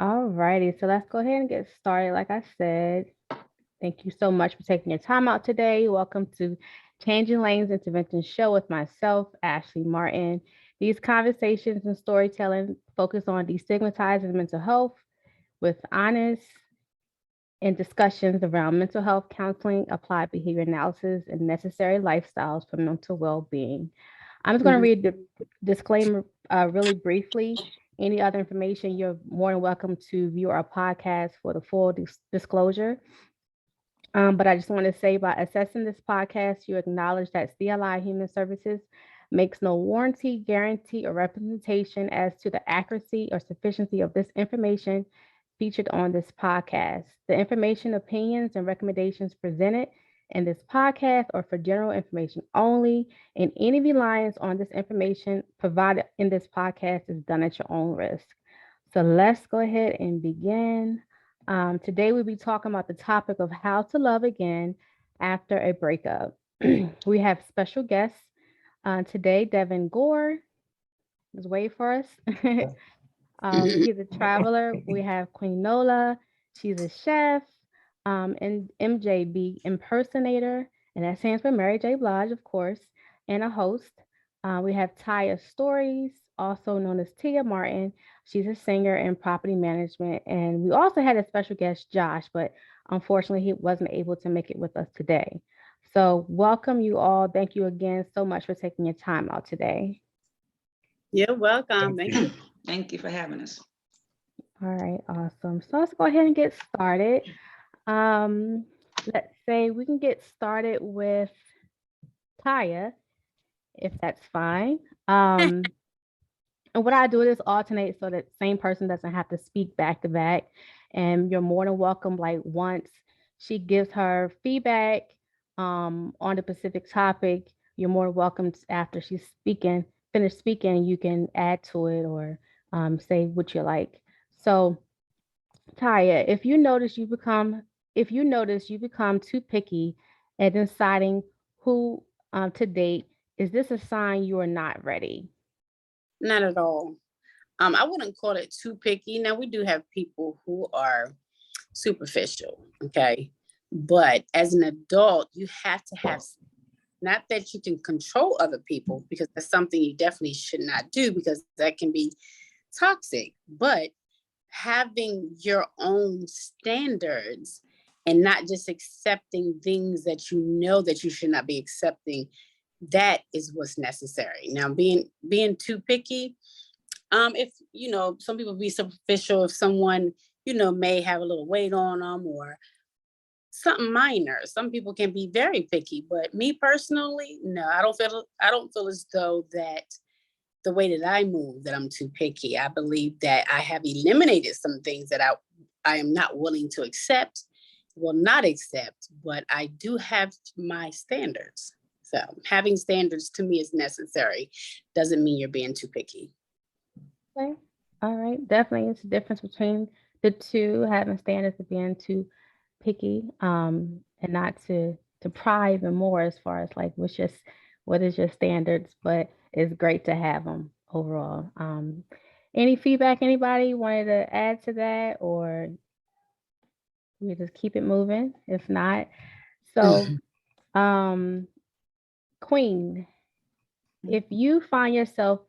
All righty, so let's go ahead and get started. Like I said, thank you so much for taking your time out today. Welcome to Changing Lanes Intervention Show with myself, Ashley Martin. These conversations and storytelling focus on destigmatizing mental health with honest and discussions around mental health counseling, applied behavior analysis, and necessary lifestyles for mental well-being. I'm just going to read the disclaimer really briefly. Any other information, you're more than welcome to view our podcast for the full disclosure. But I just want to say by assessing this podcast, you acknowledge that CLI Human Services makes no warranty, guarantee, or representation as to the accuracy or sufficiency of this information featured on this podcast. The information, opinions, and recommendations presented in this podcast are for general information only, and any reliance on this information provided in this podcast is done at your own risk. So let's go ahead and begin. Today we'll be talking about the topic of how to love again after a breakup. We have special guests today. Devin Gore is waiting for us. He's a traveler. We have Queen Nola. She's a chef, and MJB impersonator, and that stands for Mary J. Blige, of course, and a host. We have Taya Stories, also known as Tia Martin. She's a singer in property management. And we also had a special guest, Josh, but unfortunately, he wasn't able to make it with us today. So, welcome you all. Thank you again so much for taking your time out today. You're welcome. Thank you. Thank you for having us. All right, awesome. So let's go ahead and get started. Let's say we can get started with Taya, if that's fine. And what I do is alternate so that same person doesn't have to speak back to back. And you're more than welcome, like once she gives her feedback on the specific topic, you're more welcome after she's finished speaking, you can add to it or say what you like. So Taya, if you notice you become too picky at deciding who to date, is this a sign you are not ready? Not at all. I wouldn't call it too picky. Now, we do have people who are superficial, okay? But as an adult, you have to have, not that you can control other people, because that's something you definitely should not do, because that can be toxic, but having your own standards and not just accepting things that you know that you should not be accepting, that is what's necessary. Now, being too picky, if some people be superficial, if someone may have a little weight on them or something minor. Some people can be very picky, but me personally, no, I don't feel as though that the way that I move, that I'm too picky. I believe that I have eliminated some things that I am not willing to accept, will not accept, but I do have my standards. So having standards to me is necessary. Doesn't mean you're being too picky. Okay. All right. Definitely it's a difference between the two, having standards of being too picky, and not to pry even more as far as like what is your standards, but it's great to have them overall. Any feedback anybody wanted to add to that, or we just keep it moving? If not, so Queen, if you find yourself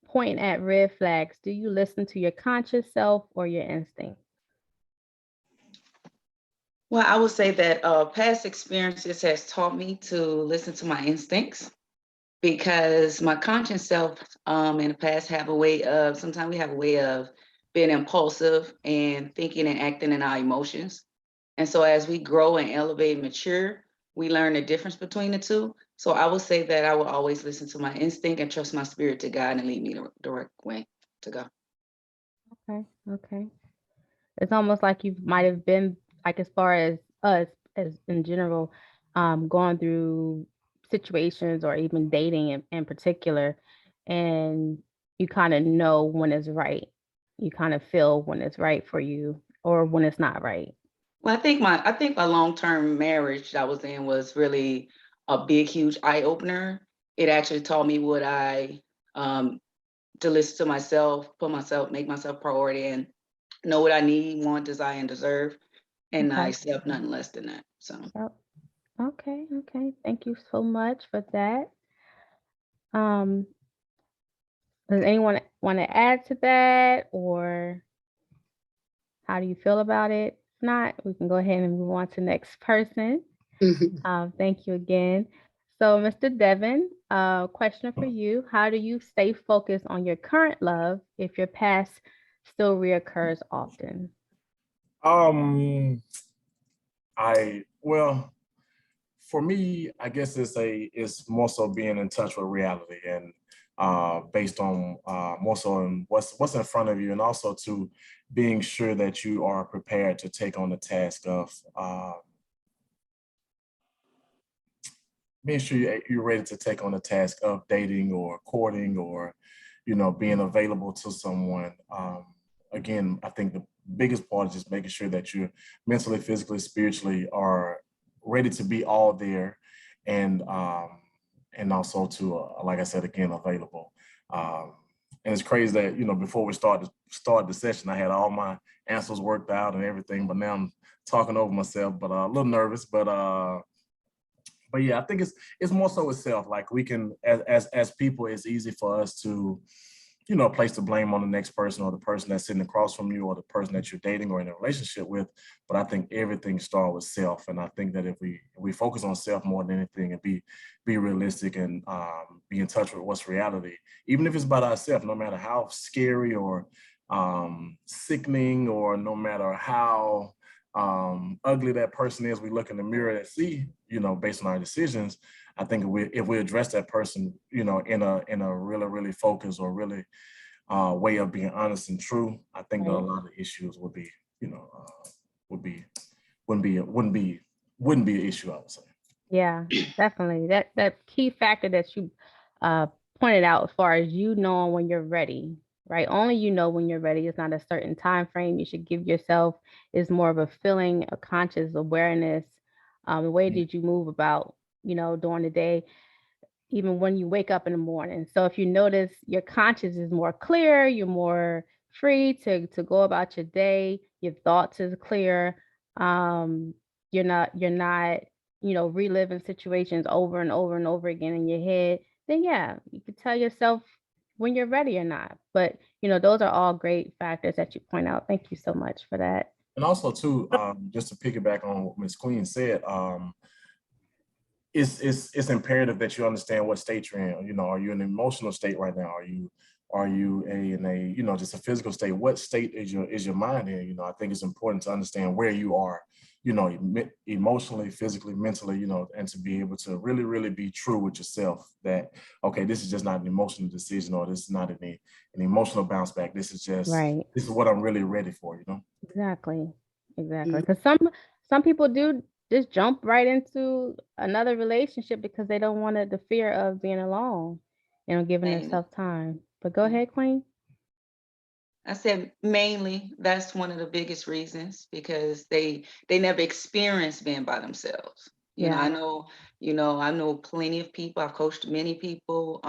pointing at red flags, do you listen to your conscious self or your instinct? Well, I would say that past experiences has taught me to listen to my instincts, because my conscious self in the past sometimes we have a way of being impulsive and thinking and acting in our emotions. And so as we grow and elevate and mature, we learn the difference between the two. So I would say that I will always listen to my instinct and trust my spirit to guide and lead me the direct way to go. Okay. It's almost like you might have been, like, as far as us as in general, going through situations or even dating in particular, and you kind of know when it's right. You kind of feel when it's right for you or when it's not right. Well, I think my long-term marriage that I was in was really a big, huge eye opener. It actually taught me what I to listen to myself, make myself priority, and know what I need, want, desire, and deserve, and I Okay. accept nothing less than that. So Yep. Okay. Okay. Thank you so much for that. Um, does anyone want to add to that, or how do you feel about it? If not, we can go ahead and move on to the next person. Thank you again. So, Mr. Devin, question for you. How do you stay focused on your current love if your past still reoccurs often? Um, well, for me, I guess it's more so being in touch with reality and based on more so on what's in front of you, and also to being sure that you are prepared to take on the task of being sure you're ready to take on the task of dating or courting or, being available to someone. Again, I think the biggest part is just making sure that you're mentally, physically, spiritually are ready to be all there, and also to, like I said again, available. And it's crazy that before we start the session, I had all my answers worked out and everything, but now I'm talking over myself, but a little nervous, but yeah, I think it's more so itself. Like we can, as people, it's easy for us to, place the blame on the next person or the person that's sitting across from you or the person that you're dating or in a relationship with. But I think everything starts with self, and I think that if we focus on self more than anything and be realistic and be in touch with what's reality, even if it's about ourselves, no matter how scary or sickening or no matter how ugly that person is, we look in the mirror and see, based on our decisions. I think if we address that person, in a really, really focused or really way of being honest and true, I think that a lot of issues would be, wouldn't be an issue, I would say. Yeah, definitely. That key factor that you pointed out, as far as you knowing when you're ready, right? Only you know when you're ready. It's not a certain time frame you should give yourself. It's more of a feeling, a conscious awareness. The way did you move about, during the day, even when you wake up in the morning. So if you notice your conscience is more clear, you're more free to go about your day, your thoughts is clear. Um, you're not reliving situations over and over and over again in your head, then yeah, you can tell yourself when you're ready or not. But those are all great factors that you point out. Thank you so much for that. And also too, just to piggyback on what Ms. Queen said, it's imperative that you understand what state you're in. Are you in an emotional state right now? Are you in a just a physical state? What state is your mind in? I think it's important to understand where you are, emotionally, physically, mentally, and to be able to really, really be true with yourself that, okay, this is just not an emotional decision, or this is not an emotional bounce back. This is Right. what I'm really ready for, Exactly. Because some people do just jump right into another relationship because they don't want the fear of being alone, giving themselves time. But go ahead, Queen. I said mainly that's one of the biggest reasons, because they never experienced being by themselves. I know plenty of people. I've coached many people.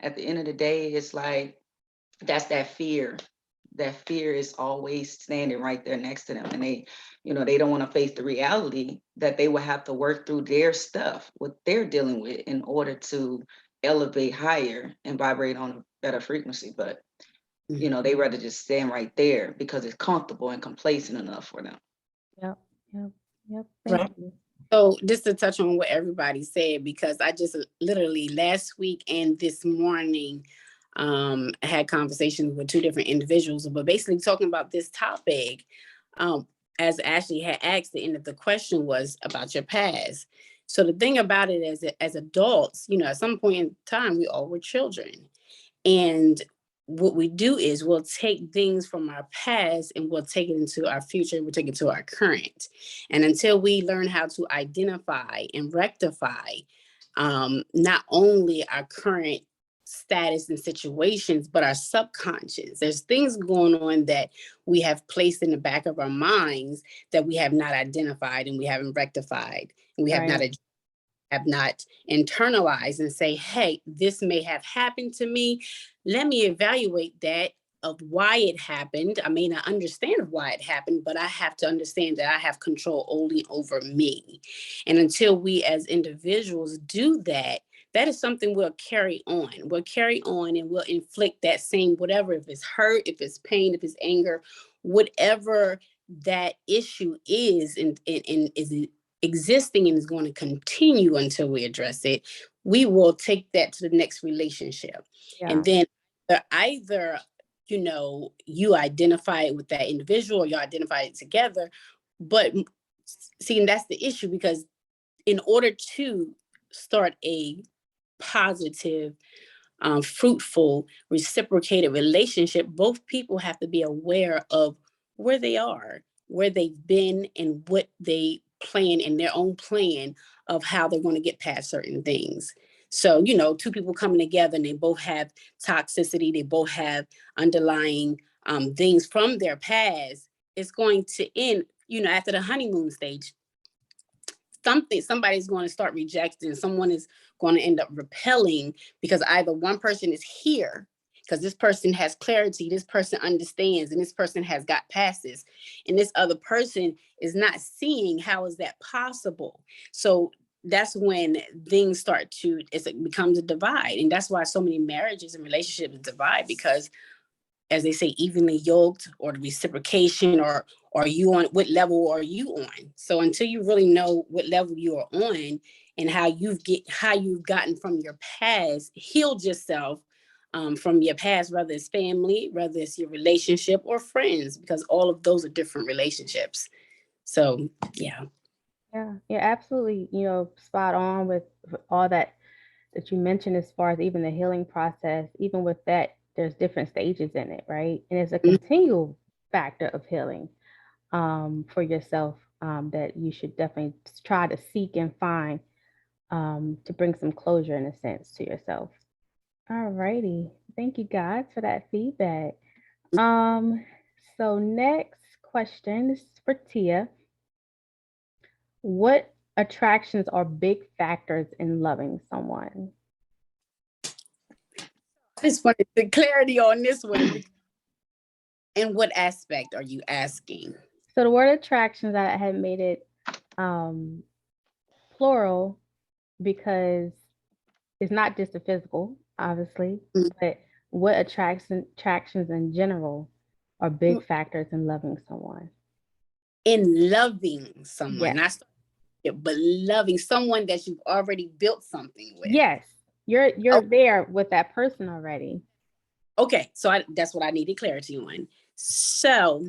At the end of the day, it's like that's that fear. That fear is always standing right there next to them, and they don't want to face the reality that they will have to work through their stuff, what they're dealing with, in order to elevate higher and vibrate on a better frequency. But they rather just stand right there because it's comfortable and complacent enough for them. Yep. Thank you. So just to touch on what everybody said, because I just literally last week and this morning had conversations with two different individuals, but basically talking about this topic. As Ashley had asked, the end of the question was about your past. So the thing about it is, as adults, at some point in time, we all were children. And what we do is we'll take things from our past and we'll take it into our future, and we'll take it to our current. And until we learn how to identify and rectify not only our current status and situations, but our subconscious, there's things going on that we have placed in the back of our minds that we have not identified and we haven't rectified, and we have not internalized and say, hey, this may have happened to me. Let me evaluate that of why it happened. I may not understand why it happened, but I have to understand that I have control only over me. And until we as individuals do that, that is something we'll carry on. We'll carry on and we'll inflict that same whatever, if it's hurt, if it's pain, if it's anger, whatever that issue is and is existing and is going to continue until we address it, we will take that to the next relationship. Yeah. And then either, you know, you identify it with that individual or you identify it together. But see, and that's the issue, because in order to start a positive, fruitful, reciprocated relationship, both people have to be aware of where they are, where they've been, and what they plan in their own plan of how they're going to get past certain things. So, you know, two people coming together and they both have toxicity, they both have underlying things from their past, it's going to end, you know, after the honeymoon stage. Somebody's going to start rejecting, someone is going to end up repelling, because either one person is here because this person has clarity, this person understands, and this person has got past this, and this other person is not seeing how is that possible. So that's when things start to, it becomes a divide. And that's why so many marriages and relationships divide, because as they say, evenly yoked, or the reciprocation, or are you on, what level are you on? So until you really know what level you are on and how you've gotten from your past, healed yourself from your past, whether it's family, whether it's your relationship or friends, because all of those are different relationships. So yeah. Yeah, you're absolutely, you know, spot on with all that you mentioned, as far as even the healing process. Even with that, there's different stages in it, right? And it's a continual factor of healing for yourself that you should definitely try to seek and find to bring some closure, in a sense, to yourself. All righty. Thank you guys for that feedback. So next question is for Tia. What attractions are big factors in loving someone? I just wanted the clarity on this one. In what aspect are you asking? So the word attractions, I had made it plural because it's not just the physical, obviously, but what attractions in general are big factors in loving someone. In loving someone, Yes. but loving someone that you've already built something with. Yes, you're there with that person already. Okay, so that's what I needed clarity on. So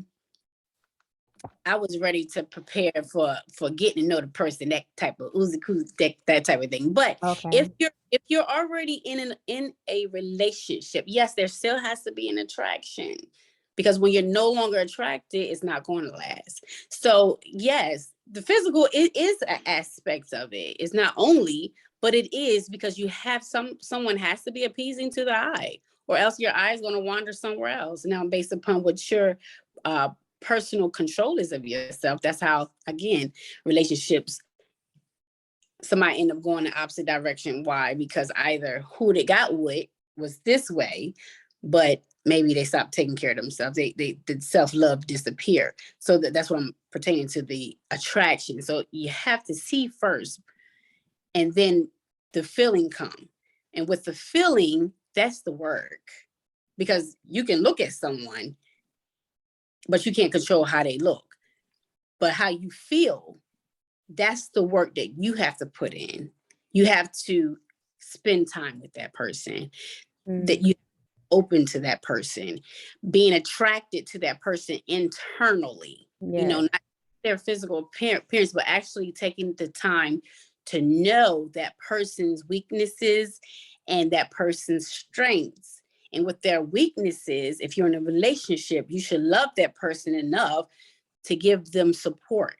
I was ready to prepare for getting to know the person, that type of that type of thing. But Okay. if you're already in a relationship, yes, there still has to be an attraction, because when you're no longer attracted, it's not going to last. So yes, the physical, it is an aspect of it. It's not only, but it is, because you have someone has to be appeasing to the eye, or else your eye is going to wander somewhere else. Now, based upon what your personal control is of yourself, that's how, again, relationships, somebody end up going the opposite direction. Why? Because either who they got with was this way, but maybe they stopped taking care of themselves. They did self-love disappear. So that's what I'm pertaining to, the attraction. So you have to see first, and then the feeling come. And with the feeling, that's the work. Because you can look at someone, but you can't control how they look. But how you feel, that's the work that you have to put in. You have to spend time with that person, that you open to that person, being attracted to that person internally, you know, not their physical appearance, but actually taking the time to know that person's weaknesses and that person's strengths. And with their weaknesses, if you're in a relationship, you should love that person enough to give them support.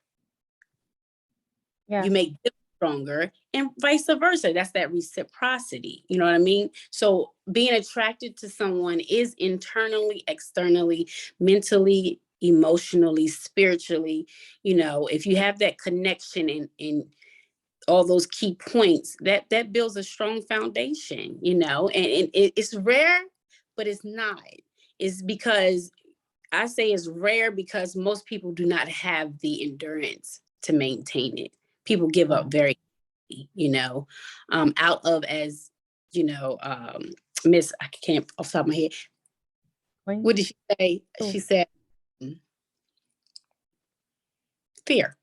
You make them stronger, and vice versa. That's that reciprocity. You know what I mean? So being attracted to someone is internally, externally, mentally, emotionally, spiritually. You know, if you have that connection in all those key points, that builds a strong foundation, you know, and it's rare, but it's not. is because I say it's rare because most people do not have the endurance to maintain it. People give up very quickly, you know, out of, as you know, Miss, I can't off the top of my head. What did she say? Oh. She said fear.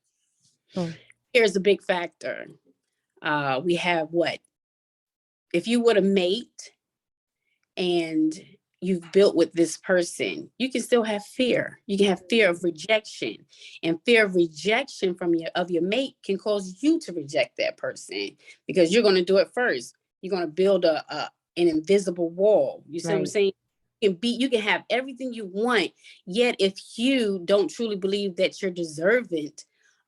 Oh. Fear is a big factor. We have what? If you were to mate and you've built with this person, you can still have fear. You can have fear of rejection, and fear of rejection from your mate can cause you to reject that person because you're going to do it first. You're going to build an invisible wall. You see what I'm saying? You can have everything you want, yet if you don't truly believe that you're deserving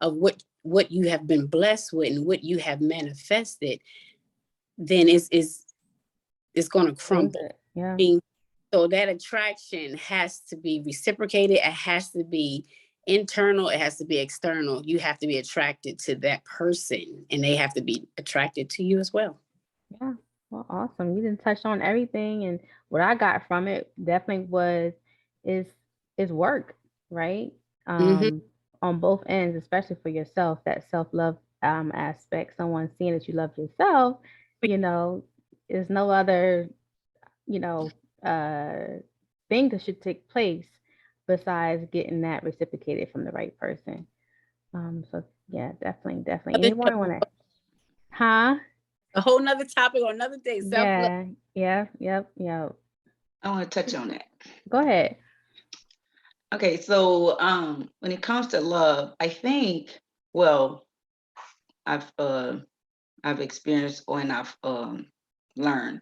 of what you have been blessed with and what you have manifested, then it's going to crumble. Yeah. So that attraction has to be reciprocated. It has to be internal. It has to be external. You have to be attracted to that person, and they have to be attracted to you as well. Yeah. Well, awesome. You didn't touch on everything, and what I got from it definitely is work, right? On both ends, especially for yourself, that self-love aspect. Someone seeing that you love yourself, you know, is no other, you know, thing that should take place besides getting that reciprocated from the right person. So yeah, definitely. Anyone want to? Huh? A whole nother topic or another day. Self-love. Yep. I want to touch on that. Go ahead. Okay, so when it comes to love, I think, well, I've experienced and I've learned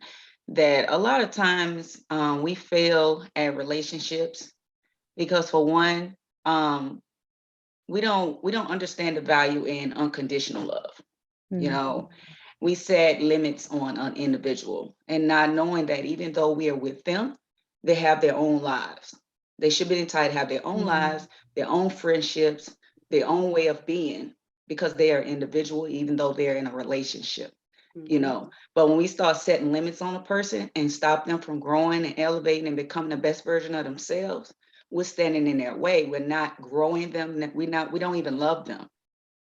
that a lot of times we fail at relationships because, for one, we don't understand the value in unconditional love. You know, we set limits on an individual and not knowing that even though we are with them, they have their own lives. They should be entitled to have their own lives, their own friendships, their own way of being, because they are individual, even though they're in a relationship, you know. But when we start setting limits on a person and stop them from growing and elevating and becoming the best version of themselves, we're standing in their way. We're not growing them. We don't even love them,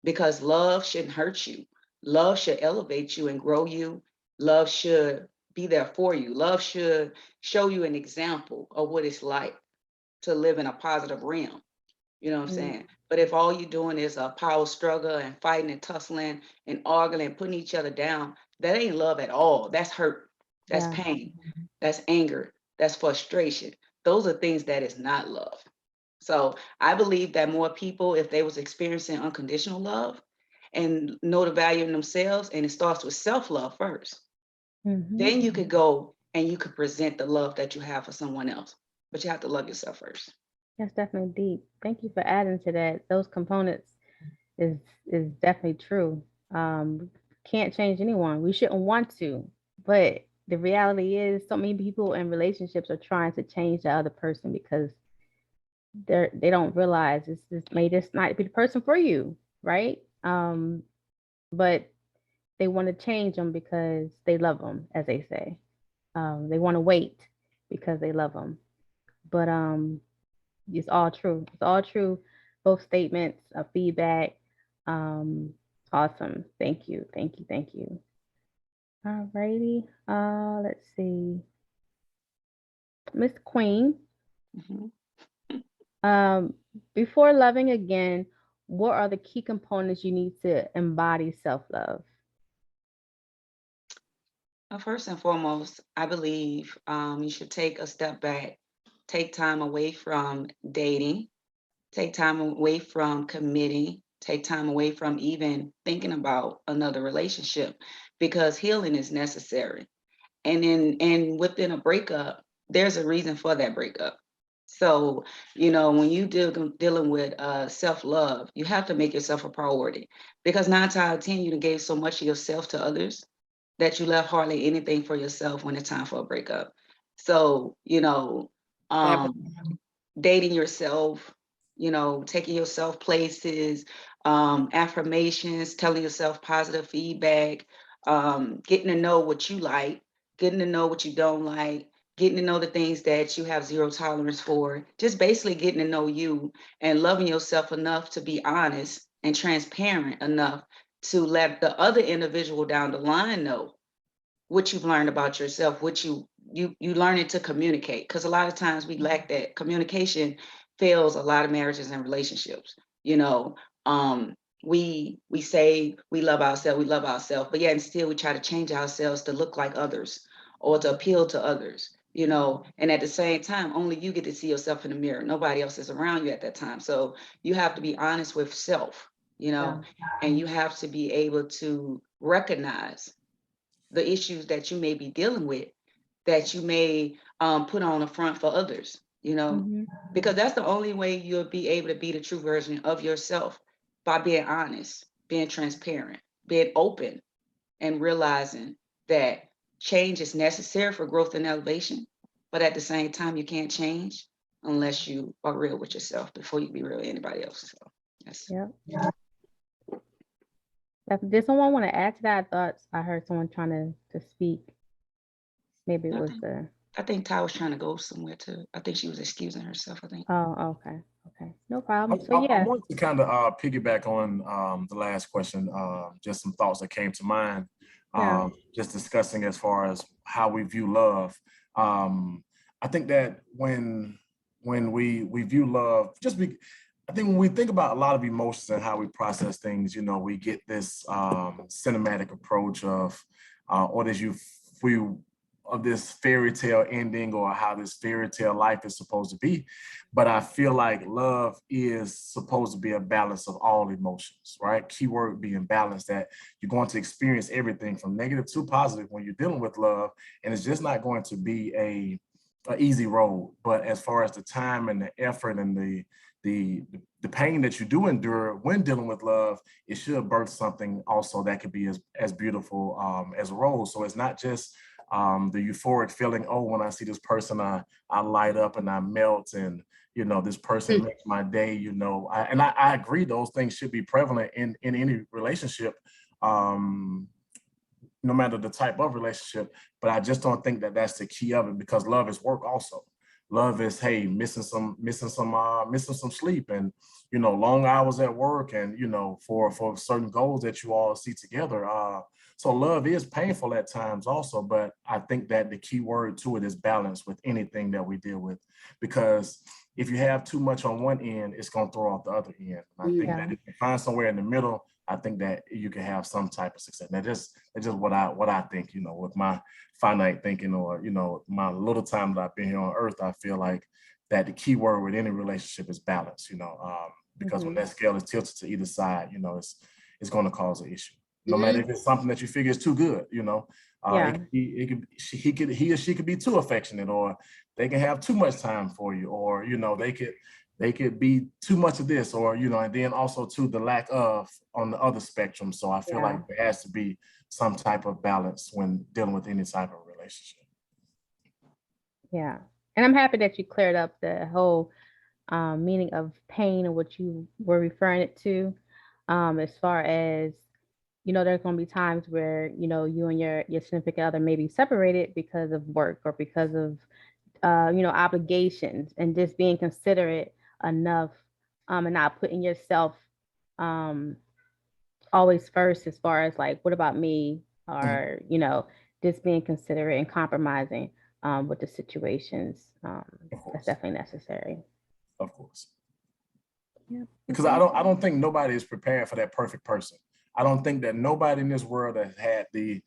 because love shouldn't hurt you. Love should elevate you and grow you. Love should be there for you. Love should show you an example of what it's like to live in a positive realm. You know what I'm saying? But if all you're doing is a power struggle and fighting and tussling and arguing and putting each other down, that ain't love at all. That's hurt. That's pain. That's anger. That's frustration. Those are things that is not love. So I believe that more people, if they was experiencing unconditional love and know the value in themselves, and it starts with self-love first, then you could go and you could present the love that you have for someone else. But you have to love yourself first. That's definitely deep. Thank you for adding to that. Those components is definitely true. Can't change anyone. We shouldn't want to, but the reality is so many people in relationships are trying to change the other person because they don't realize this may just not be the person for you, right? But they want to change them because they love them, as they say. They want to wait because they love them. But it's all true. It's all true. Both statements of feedback. Awesome. Thank you. All righty. Let's see. Miss Queen. Before loving again, what are the key components you need to embody self-love? First and foremost, I believe you should take a step back, take time away from dating, take time away from committing, take time away from even thinking about another relationship, because healing is necessary. And within a breakup, there's a reason for that breakup. So, you know, when you dealing with self-love, you have to make yourself a priority, because 9 times out of 10, you done gave so much of yourself to others that you left hardly anything for yourself when it's time for a breakup. So, you know, dating yourself, you know, taking yourself places, affirmations, telling yourself positive feedback, getting to know what you like, getting to know what you don't like, getting to know the things that you have zero tolerance for, just basically getting to know you and loving yourself enough to be honest and transparent enough to let the other individual down the line know what you've learned about yourself, what you learning to communicate. Because a lot of times we lack that. Communication fails a lot of marriages and relationships. You know, we say we love ourselves, but yet and still we try to change ourselves to look like others or to appeal to others, you know, and at the same time, only you get to see yourself in the mirror. Nobody else is around you at that time. So you have to be honest with self, you know, and you have to be able to recognize the issues that you may be dealing with, that you may put on the front for others, you know, because that's the only way you'll be able to be the true version of yourself, by being honest, being transparent, being open, and realizing that change is necessary for growth and elevation. But at the same time, you can't change unless you are real with yourself before you can be real with anybody else. So yes. Did someone want to add to that? I thought I heard someone trying to speak. Maybe it was I think Ty was trying to go somewhere too. I think she was excusing herself, I think. Oh, okay. No problem. So I want to kind of piggyback on the last question, just some thoughts that came to mind, just discussing as far as how we view love. I think that when we view love, I think when we think about a lot of emotions and how we process things, you know, we get this cinematic approach of, or this view of this fairy tale ending, or how this fairy tale life is supposed to be. But I feel like love is supposed to be a balance of all emotions, right? Keyword being balance, that you're going to experience everything from negative to positive when you're dealing with love. And it's just not going to be a easy road. But as far as the time and the effort and the pain that you do endure when dealing with love, it should birth something also that could be as beautiful as a rose. So it's not just the euphoric feeling, oh, when I see this person, I light up and I melt, and you know, this person makes my day, you know. I agree, those things should be prevalent in any relationship, no matter the type of relationship. But I just don't think that that's the key of it, because love is work also. Love is, hey, missing some sleep, and you know, long hours at work, and you know, for certain goals that you all see together. So love is painful at times also, but I think that the key word to it is balance with anything that we deal with, because if you have too much on one end, it's going to throw off the other end. And I think that if you find somewhere in the middle, I think that you can have some type of success. Now, that's just what I think, you know, with my finite thinking, or, you know, my little time that I've been here on earth, I feel like that the key word with any relationship is balance, you know, because when that scale is tilted to either side, you know, it's going to cause an issue. No matter if it's something that you figure is too good, you know, he or she could be too affectionate, or they can have too much time for you, or, you know, they could be too much of this, or, you know, and then also to the lack of on the other spectrum. So I feel like there has to be some type of balance when dealing with any type of relationship. Yeah. And I'm happy that you cleared up the whole meaning of pain and what you were referring it to, as far as, you know, there's going to be times where, you know, you and your significant other may be separated because of work or because of, you know, obligations, and just being considerate enough, and not putting yourself always first, as far as like, what about me? Or, you know, just being considerate and compromising with the situations. That's definitely necessary. Of course. Yeah. Because I don't think nobody is prepared for that perfect person. I don't think that nobody in this world that had a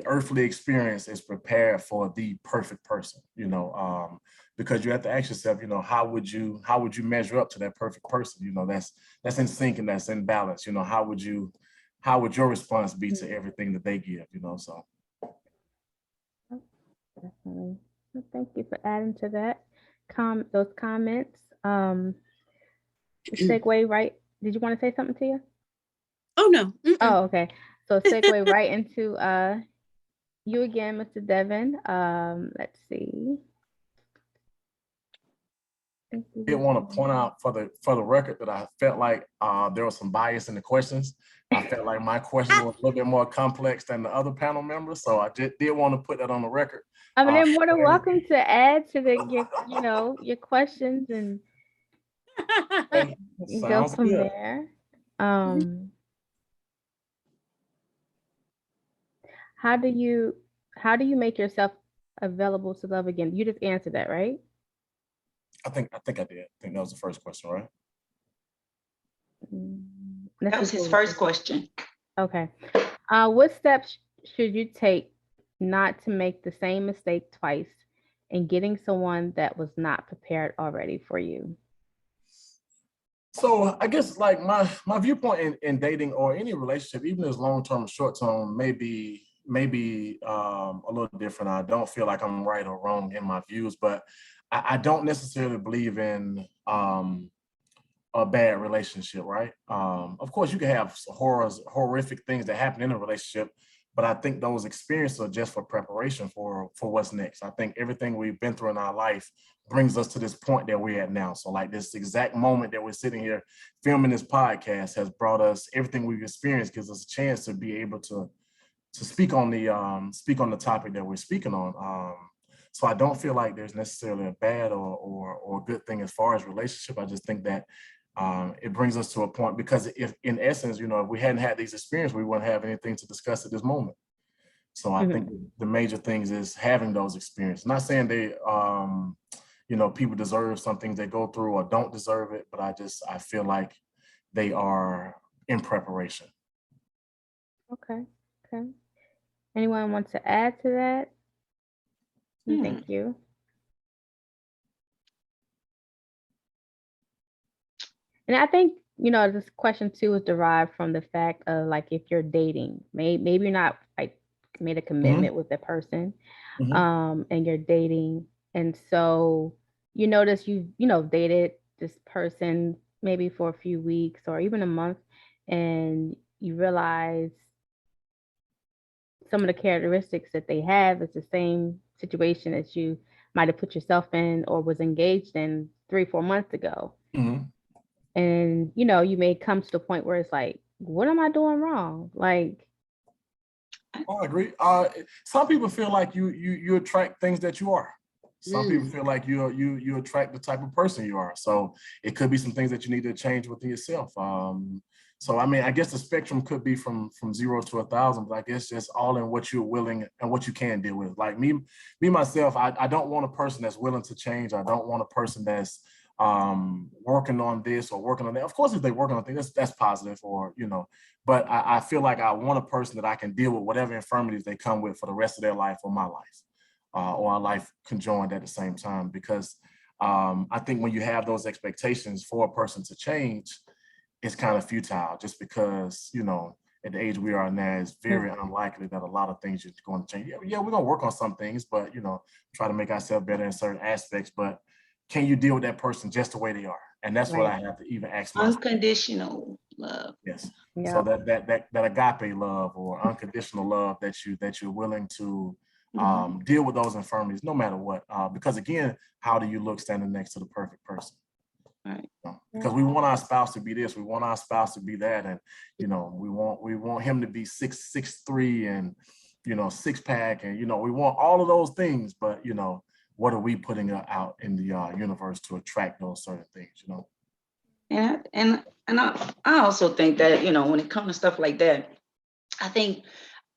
earthly experience is prepared for the perfect person, you know, because you have to ask yourself, you know, how would you measure up to that perfect person? You know, that's in sync and that's in balance. You know, how would your response be to everything that they give, you know? So definitely. Well, thank you for adding to that those comments. Segue right. Did you want to say something, Tia? Oh no. Oh, okay. So segue right into you again, Mr. Devin. Let's see. did want to point out for the record that I felt like there was some bias in the questions. I felt like my questions were a little bit more complex than the other panel members, so I did want to put that on the record. I mean, they're more than welcome to add to your questions and go Sounds from good. there. How do you make yourself available to love again? You just answered that, right? I think I did. I think that was the first question, right? That was his first question. Okay. What steps should you take not to make the same mistake twice in getting someone that was not prepared already for you? So I guess like my viewpoint in dating or any relationship, even as long-term or short-term, may be a little different. I don't feel like I'm right or wrong in my views, but I don't necessarily believe in a bad relationship, right? Of course, you can have horrific things that happen in a relationship, but I think those experiences are just for preparation for what's next. I think everything we've been through in our life brings us to this point that we're at now. So like this exact moment that we're sitting here filming this podcast has brought us, everything we've experienced gives us a chance to be able to speak on the topic that we're speaking on. So I don't feel like there's necessarily a bad or good thing as far as relationship. I just think that it brings us to a point, because if in essence, if we hadn't had these experiences, we wouldn't have anything to discuss at this moment. So I think the major things is having those experiences. Not saying they, people deserve some things they go through or don't deserve it, but I feel like they are in preparation. Okay. Anyone wants to add to that? Thank you. And I think, this question too is derived from the fact of like, if you're dating, maybe you're not like made a commitment with the person, and you're dating. And so you notice you've dated this person maybe for a few weeks or even a month, and you realize some of the characteristics that they have is the same situation that you might have put yourself in or was engaged in 3-4 months ago. And you may come to the point where it's like, what am I doing wrong? Like, I agree. Some people feel like you attract things that you are. Some people feel like you attract the type of person you are. So it could be some things that you need to change within yourself. So I mean, I guess the spectrum could be from 0 to 1,000, but I guess just all in what you're willing and what you can deal with. Like me myself, I don't want a person that's willing to change. I don't want a person that's working on this or working on that. Of course, if they're working on things, that's positive, or but I feel like I want a person that I can deal with whatever infirmities they come with for the rest of their life or my life, or our life conjoined at the same time. Because I think when you have those expectations for a person to change, it's kind of futile, just because at the age we are now, it's very unlikely that a lot of things are going to change. Yeah, we're going to work on some things, but try to make ourselves better in certain aspects. But can you deal with that person just the way they are? And that's what I have to even ask myself. Unconditional love. Yes. Yeah. So that agape love or unconditional love that you're willing to deal with those infirmities no matter what. Because again, how do you look standing next to the perfect person? Right. Because we want our spouse to be this, we want our spouse to be that, and we want him to be 6'3" and six pack, and we want all of those things, but what are we putting out in the universe to attract those certain things, And I also think that when it comes to stuff like that, I think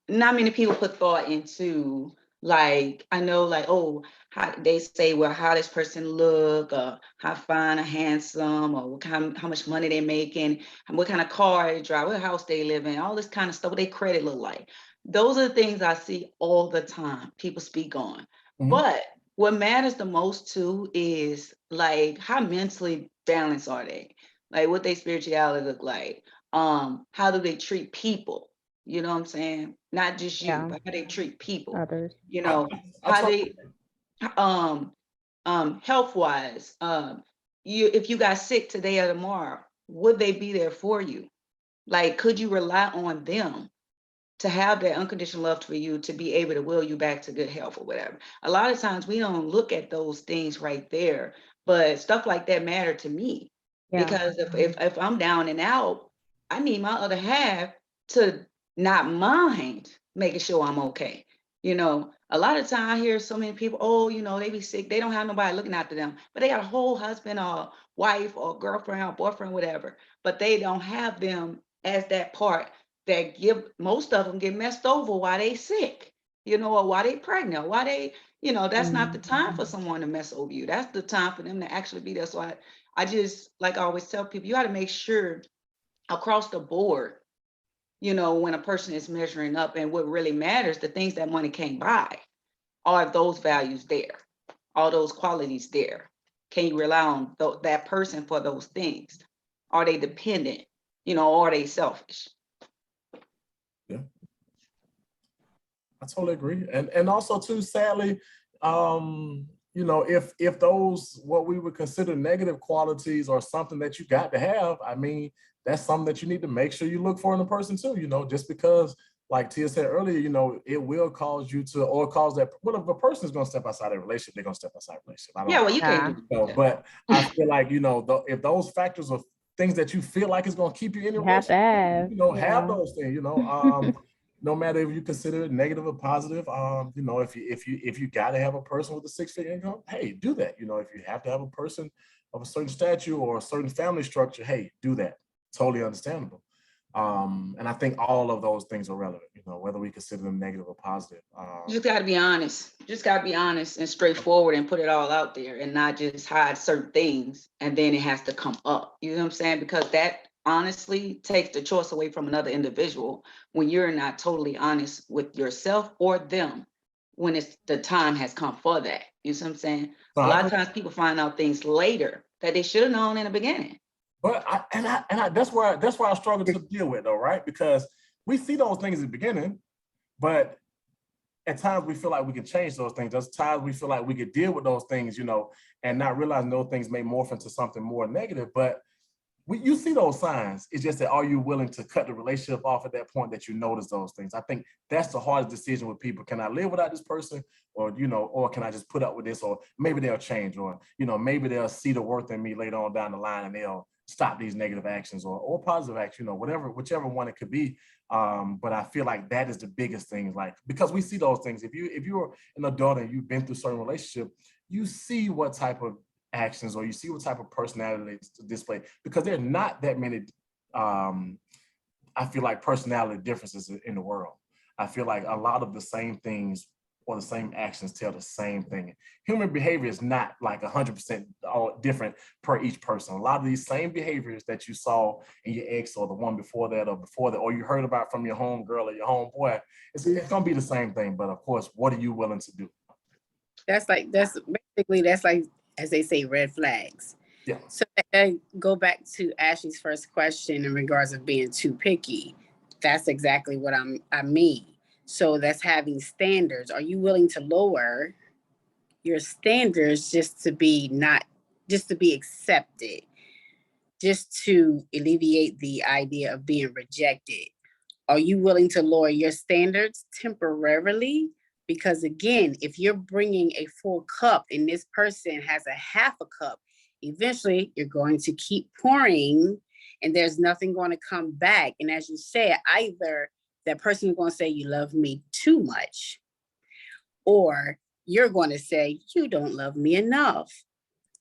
not many people put thought into, like, I know, like, oh, how they say, well, how this person look, or how fine or handsome, or how much money they're making, what kind of car they drive, what house they live in, all this kind of stuff, what their credit look like. Those are the things I see all the time people speak on. But what matters the most too is like, how mentally balanced are they? Like, what their spirituality look like? How do they treat people? You know what I'm saying? Not just you, but how they treat people. Others. How they health wise, if you got sick today or tomorrow, would they be there for you? Like, could you rely on them? to have that unconditional love for you, to be able to will you back to good health or whatever. A lot of times we don't look at those things right there, but stuff like that matter to me. Yeah. Because if I'm down and out, I need my other half to not mind making sure I'm okay. You know, a lot of time I hear so many people, oh, you know, they be sick, they don't have nobody looking after them, but they got a whole husband or wife or girlfriend or boyfriend, whatever, but they don't have them as that part that most of them get messed over while they sick, you know, or while they pregnant, why they, you know, that's not the time for someone to mess over you. That's the time for them to actually be there. So I just, like I always tell people, you got to make sure across the board, you know, when a person is measuring up, and what really matters, the things that money can't buy, are those values there? Are those qualities there? Can you rely on that person for those things? Are they dependent? You know, are they selfish? Yeah, I totally agree. And also too, sadly, you know, if those what we would consider negative qualities are something that you got to have, I mean, that's something that you need to make sure you look for in a person too. You know, just because, like Tia said earlier, you know, it will cause you to, or cause that. What if a person is going to step outside a relationship? They're going to step outside a relationship. I don't. Yeah, well, you can't do know, that. but I feel like, you know, if those factors are things that you feel like is going to keep you in a You have relationship, to have. you know, Yeah. have those things. You know, no matter if you consider it negative or positive, you know, if you got to have a person with a six-figure income, hey, do that. You know, if you have to have a person of a certain stature or a certain family structure, hey, do that. Totally understandable. And I think all of those things are relevant, you know, whether we consider them negative or positive. You just got to be honest. You just got to be honest and straightforward and put it all out there, and not just hide certain things and then it has to come up. You know what I'm saying? Because that honestly takes the choice away from another individual when you're not totally honest with yourself or them when it's the time has come for that. You know what I'm saying? So A lot of times people find out things later that they should have known in the beginning. But that's where I struggle to deal with though, right? Because we see those things at the beginning, but at times we feel like we can change those things. There's times we feel like we could deal with those things, you know, and not realizing those things may morph into something more negative. But you see those signs. It's just that, are you willing to cut the relationship off at that point that you notice those things? I think that's the hardest decision with people. Can I live without this person? Or, you know, or can I just put up with this? Or maybe they'll change, or, you know, maybe they'll see the worth in me later on down the line and they'll stop these negative actions or positive actions, you know, whichever one it could be. But I feel like that is the biggest thing, like, because we see those things. If you're an adult and you've been through certain relationship, you see what type of actions or you see what type of personality to display, because there are not that many I feel like personality differences in the world. I feel like a lot of the same things or the same actions tell the same thing. Human behavior is not like 100% all different per each person. A lot of these same behaviors that you saw in your ex or the one before that, or you heard about from your home girl or your home boy, it's gonna be the same thing. But of course, what are you willing to do? That's like, as they say, red flags. Yeah. So I go back to Ashley's first question in regards of being too picky. That's exactly what I mean. So that's having standards. Are you willing to lower your standards just to be accepted, just to alleviate the idea of being rejected? Are you willing to lower your standards temporarily? Because again, if you're bringing a full cup and this person has a half a cup, eventually you're going to keep pouring and there's nothing going to come back. And as you said, either that person is going to say, you love me too much, or you're going to say, you don't love me enough.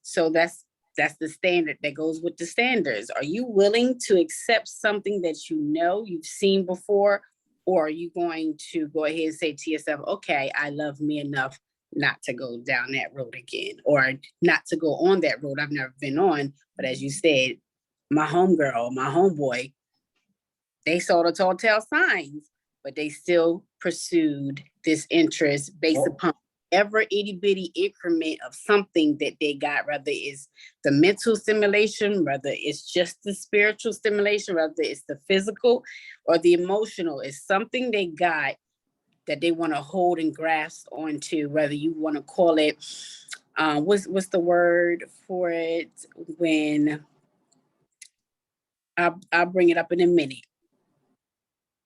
So that's the standard that goes with the standards. Are you willing to accept something that you know you've seen before? Or are you going to go ahead and say to yourself, okay, I love me enough not to go down that road again, or not to go on that road I've never been on? But as you said, my homegirl, my homeboy, they saw the tall tale signs, but they still pursued this interest based upon ever itty bitty increment of something that they got, whether it's the mental stimulation, whether it's just the spiritual stimulation, whether it's the physical or the emotional. It's something they got that they want to hold and grasp onto, whether you want to call it, what's the word for it? When I'll bring it up in a minute.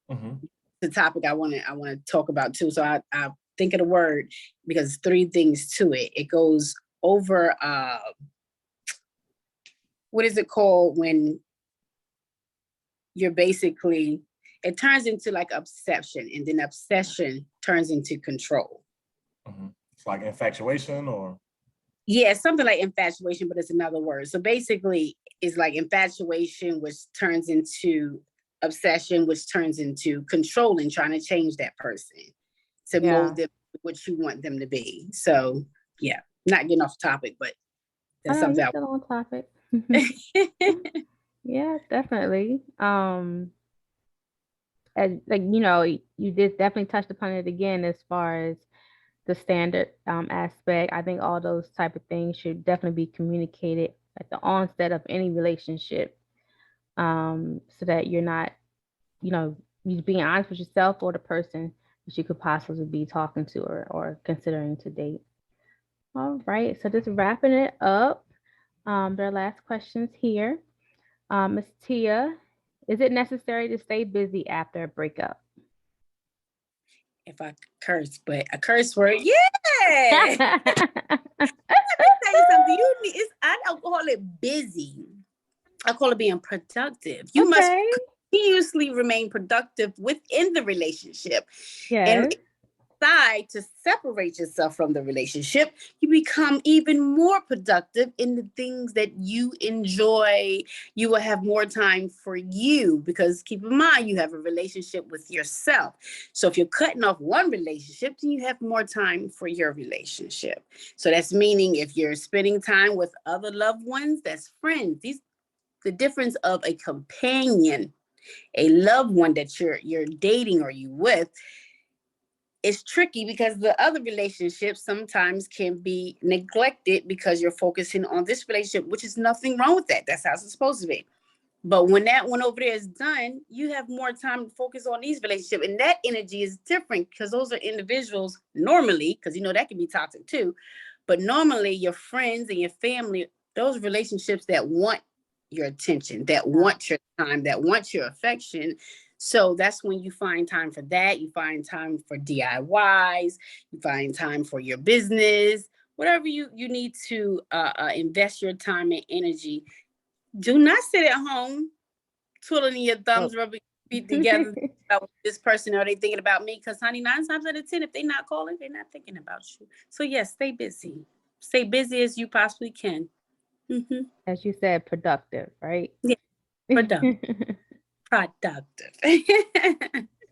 Mm-hmm. the topic I want to talk about too. So I think of the word because 3 things to it. It goes over what is it called when you're basically, it turns into like obsession, and then obsession turns into control. It's like infatuation or? Yeah, something like infatuation, but it's another word. So basically it's like infatuation, which turns into obsession, which turns into controlling, trying to change that person to mold them what you want them to be. So yeah, not getting off topic, but that's something. Still on topic. Yeah, definitely. As like you did definitely touched upon it again as far as the standard aspect. I think all those type of things should definitely be communicated at the onset of any relationship, so that you're not, you being honest with yourself or the person that you could possibly be talking to or considering to date. All right, so just wrapping it up. There are last questions here. Ms. Tia, is it necessary to stay busy after a breakup? If I curse, but a curse word, yeah. Let me tell you something. I don't call it busy. I call it being productive. You must continuously remain productive within the relationship. Yes. And decide to separate yourself from the relationship, you become even more productive in the things that you enjoy. You will have more time for you because keep in mind, you have a relationship with yourself. So if you're cutting off one relationship, then you have more time for your relationship. So that's meaning if you're spending time with other loved ones, that's friends. The difference of a companion, a loved one that you're dating or you with, it's tricky because the other relationships sometimes can be neglected because you're focusing on this relationship, which is nothing wrong with that. That's how it's supposed to be. But when that one over there is done, you have more time to focus on these relationships. And that energy is different because those are individuals normally, because that can be toxic too. But normally your friends and your family, those relationships that want your attention, that want your time, that want your affection. So that's when you find time for that. You find time for DIYs. You find time for your business, whatever you need to invest your time and energy. Do not sit at home twiddling your thumbs, rubbing your feet together about this person. Are they thinking about me? Because, honey, 9 times out of 10, if they're not calling, they're not thinking about you. So, yes, stay busy. Stay busy as you possibly can. Mm-hmm. As you said, productive, right? Yeah, productive. Productive.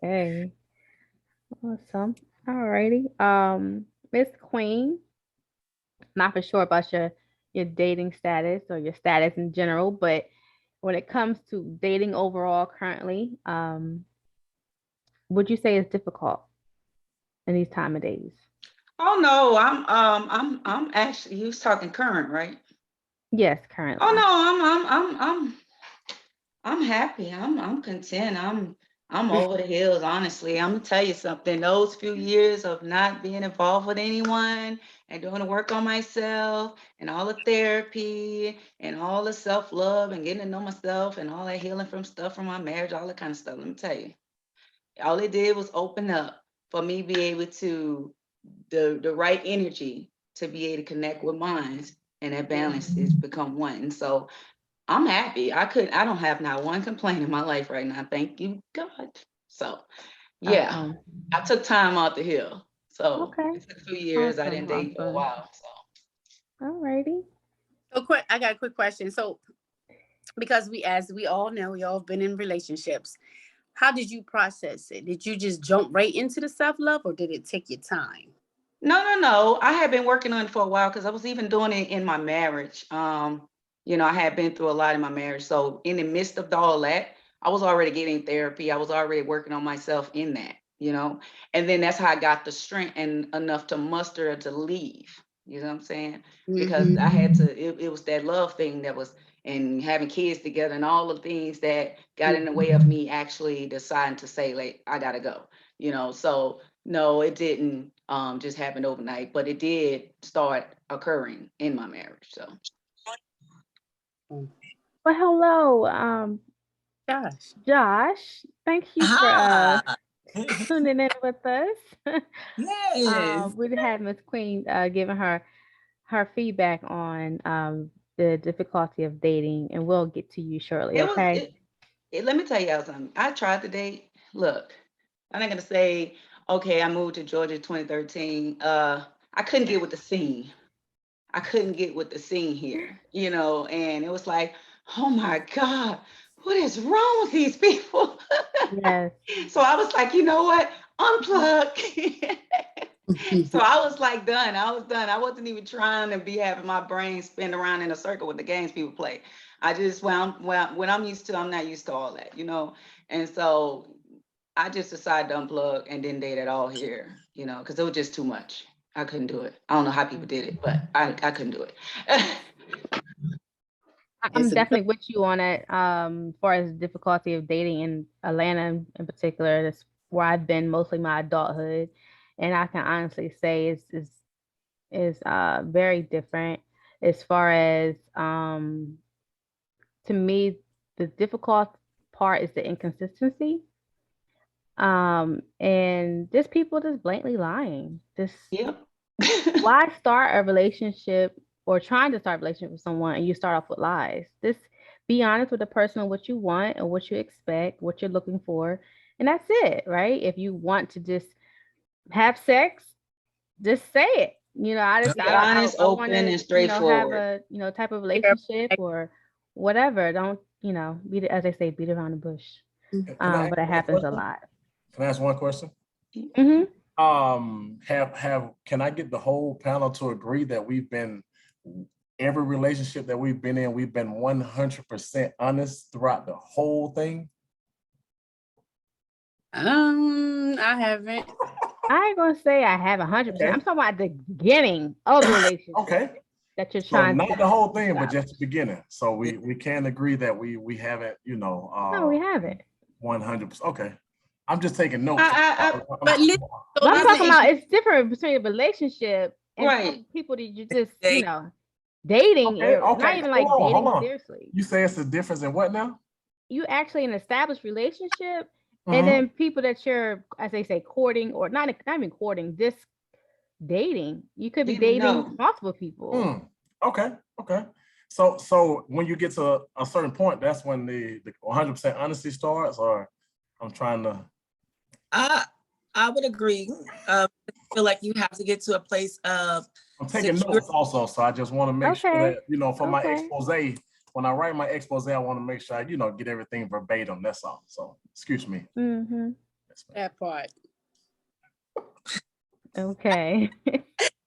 Okay. Awesome. All righty. Miss Queen, not for sure about your dating status or your status in general, but when it comes to dating overall currently, would you say it's difficult in these time of days? Oh no, I'm actually, you was talking current, right? Yes, currently. Oh no, I'm happy. I'm content. I'm over the hills, honestly. I'm gonna tell you something. Those few years of not being involved with anyone and doing the work on myself and all the therapy and all the self-love and getting to know myself and all that healing from stuff from my marriage, all that kind of stuff. Let me tell you, all it did was open up for me be able to the right energy to be able to connect with minds, and that balance is become one. And so I'm happy. I don't have not one complaint in my life right now. Thank you, God. So yeah, I took time out to heal. So it took 2 years. I didn't date for a while. So all righty. So I got a quick question. So because as we all know, we all have been in relationships. How did you process it? Did you just jump right into the self-love or did it take your time? No. I had been working on it for a while because I was even doing it in my marriage. I had been through a lot in my marriage. So in the midst of all that, I was already getting therapy. I was already working on myself in that, and then that's how I got the strength and enough to muster to leave. You know what I'm saying? Because I had to, it was that love thing that was, and having kids together and all the things that got in the way of me actually deciding to say, like, I gotta go, so no, it didn't just happen overnight, but it did start occurring in my marriage. So well, hello, Josh. Thank you for tuning in with us. Yes. We had Miss Queen giving her feedback on the difficulty of dating, and we'll get to you shortly. It was. Okay. Let me tell y'all something. I tried to date. Look, I'm not gonna say, okay, I moved to Georgia 2013. I couldn't get with the scene. I couldn't get with the scene here, and it was like, oh my God, what is wrong with these people? Yes. So I was like, you know what? Unplug. So I was like done. I was done. I wasn't even trying to be having my brain spin around in a circle with the games people play. I just when I'm used to, I'm not used to all that, And so I just decided to unplug and didn't date at all here, because it was just too much. I couldn't do it. I don't know how people did it, but I couldn't do it. I'm definitely with you on it. As far as difficulty of dating in Atlanta in particular, that's where I've been mostly my adulthood, and I can honestly say is very different as far as to me the difficult part is the inconsistency. And just people just blatantly lying. Just Yep. why start a relationship or trying to start a relationship with someone and you start off with lies? Just be honest with the person on what you want and what you expect, what you're looking for, and that's it, right? If you want to just have sex, just say it. Be honest, I open, want to, and have straightforward. a, type of relationship or whatever. Don't, beat it, as they say, beat around the bush. Can I ask But it one happens a question? lot. Can I ask one question? Mm-hmm. Can I get the whole panel to agree that every relationship that we've been in, we've been 100% honest throughout the whole thing? I haven't. I ain't gonna say I have 100%. Okay. I'm talking about the beginning of the relationship. Okay. That you're So trying not to the whole thing, but just the beginning. So we can agree that we haven't, No, we haven't. 100%. Okay. I'm just taking notes. But listen, But I'm talking about it's different between a relationship and Right. people that you just, dating. Okay, Or not even like hold dating on. seriously. You say it's a difference in what now? You actually an established relationship, and then people that you're, as they say, courting or not even courting, just dating. You could be dating multiple people. Okay. So when you get to a certain point, that's when the 100% honesty starts, or I'm trying to. I would agree. I feel like you have to get to a place of. I'm taking notes also, so I just want to make sure that for my expose, when I write my expose, I want to make sure I get everything verbatim. That's all. So excuse me. Mm-hmm. That part. Okay. Be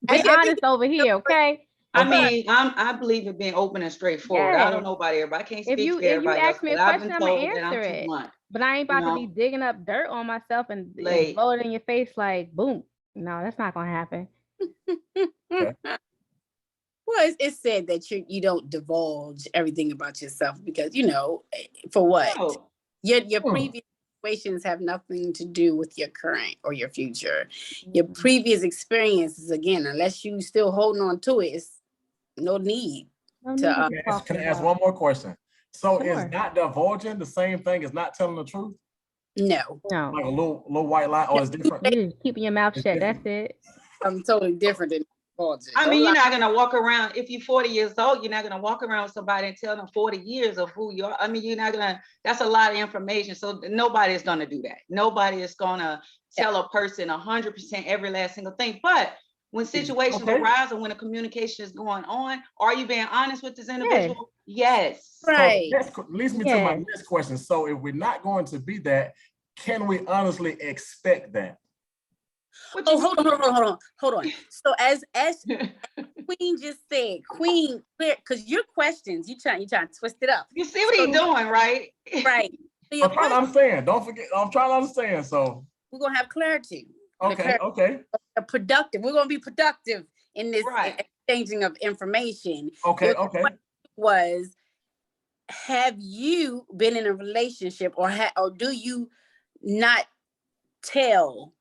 honest over here, okay? I mean, I believe in being open and straightforward. I don't know about everybody. I can't speak for everybody. If you ask me a question, I'm gonna answer it. But I ain't about to be digging up dirt on myself and blow it in your face like boom. No, that's not gonna happen. Okay. Well, it's said that you don't divulge everything about yourself because for what? No. Your previous situations have nothing to do with your current or your future. Your previous experiences, again, unless you still holding on to it, it's no need to. Can I ask one more question? So is not divulging the same thing as not telling the truth? No. Like a little white lie, or it's different. You're just keeping your mouth shut. That's it. I'm totally different than divulging. I mean, you're not gonna walk around if you're 40 years old. You're not gonna walk around with somebody and tell them 40 years of who you are. I mean, you're not gonna. That's a lot of information. So nobody is gonna do that. Nobody is gonna tell a person 100% every last single thing. But when situations arise and when a communication is going on, are you being honest with this individual? Yes. Right. So that leads me to my next question. So if we're not going to be that, can we honestly expect that? Hold on. So as Queen just said, Queen, because your questions, you trying to twist it up. You see what he's doing, right? Right. So I'm trying to understand. Don't forget, I'm trying to understand. So we're gonna have clarity. Okay. Productive. We're gonna be productive in this exchanging of information. Okay. Was, have you been in a relationship, or do you not tell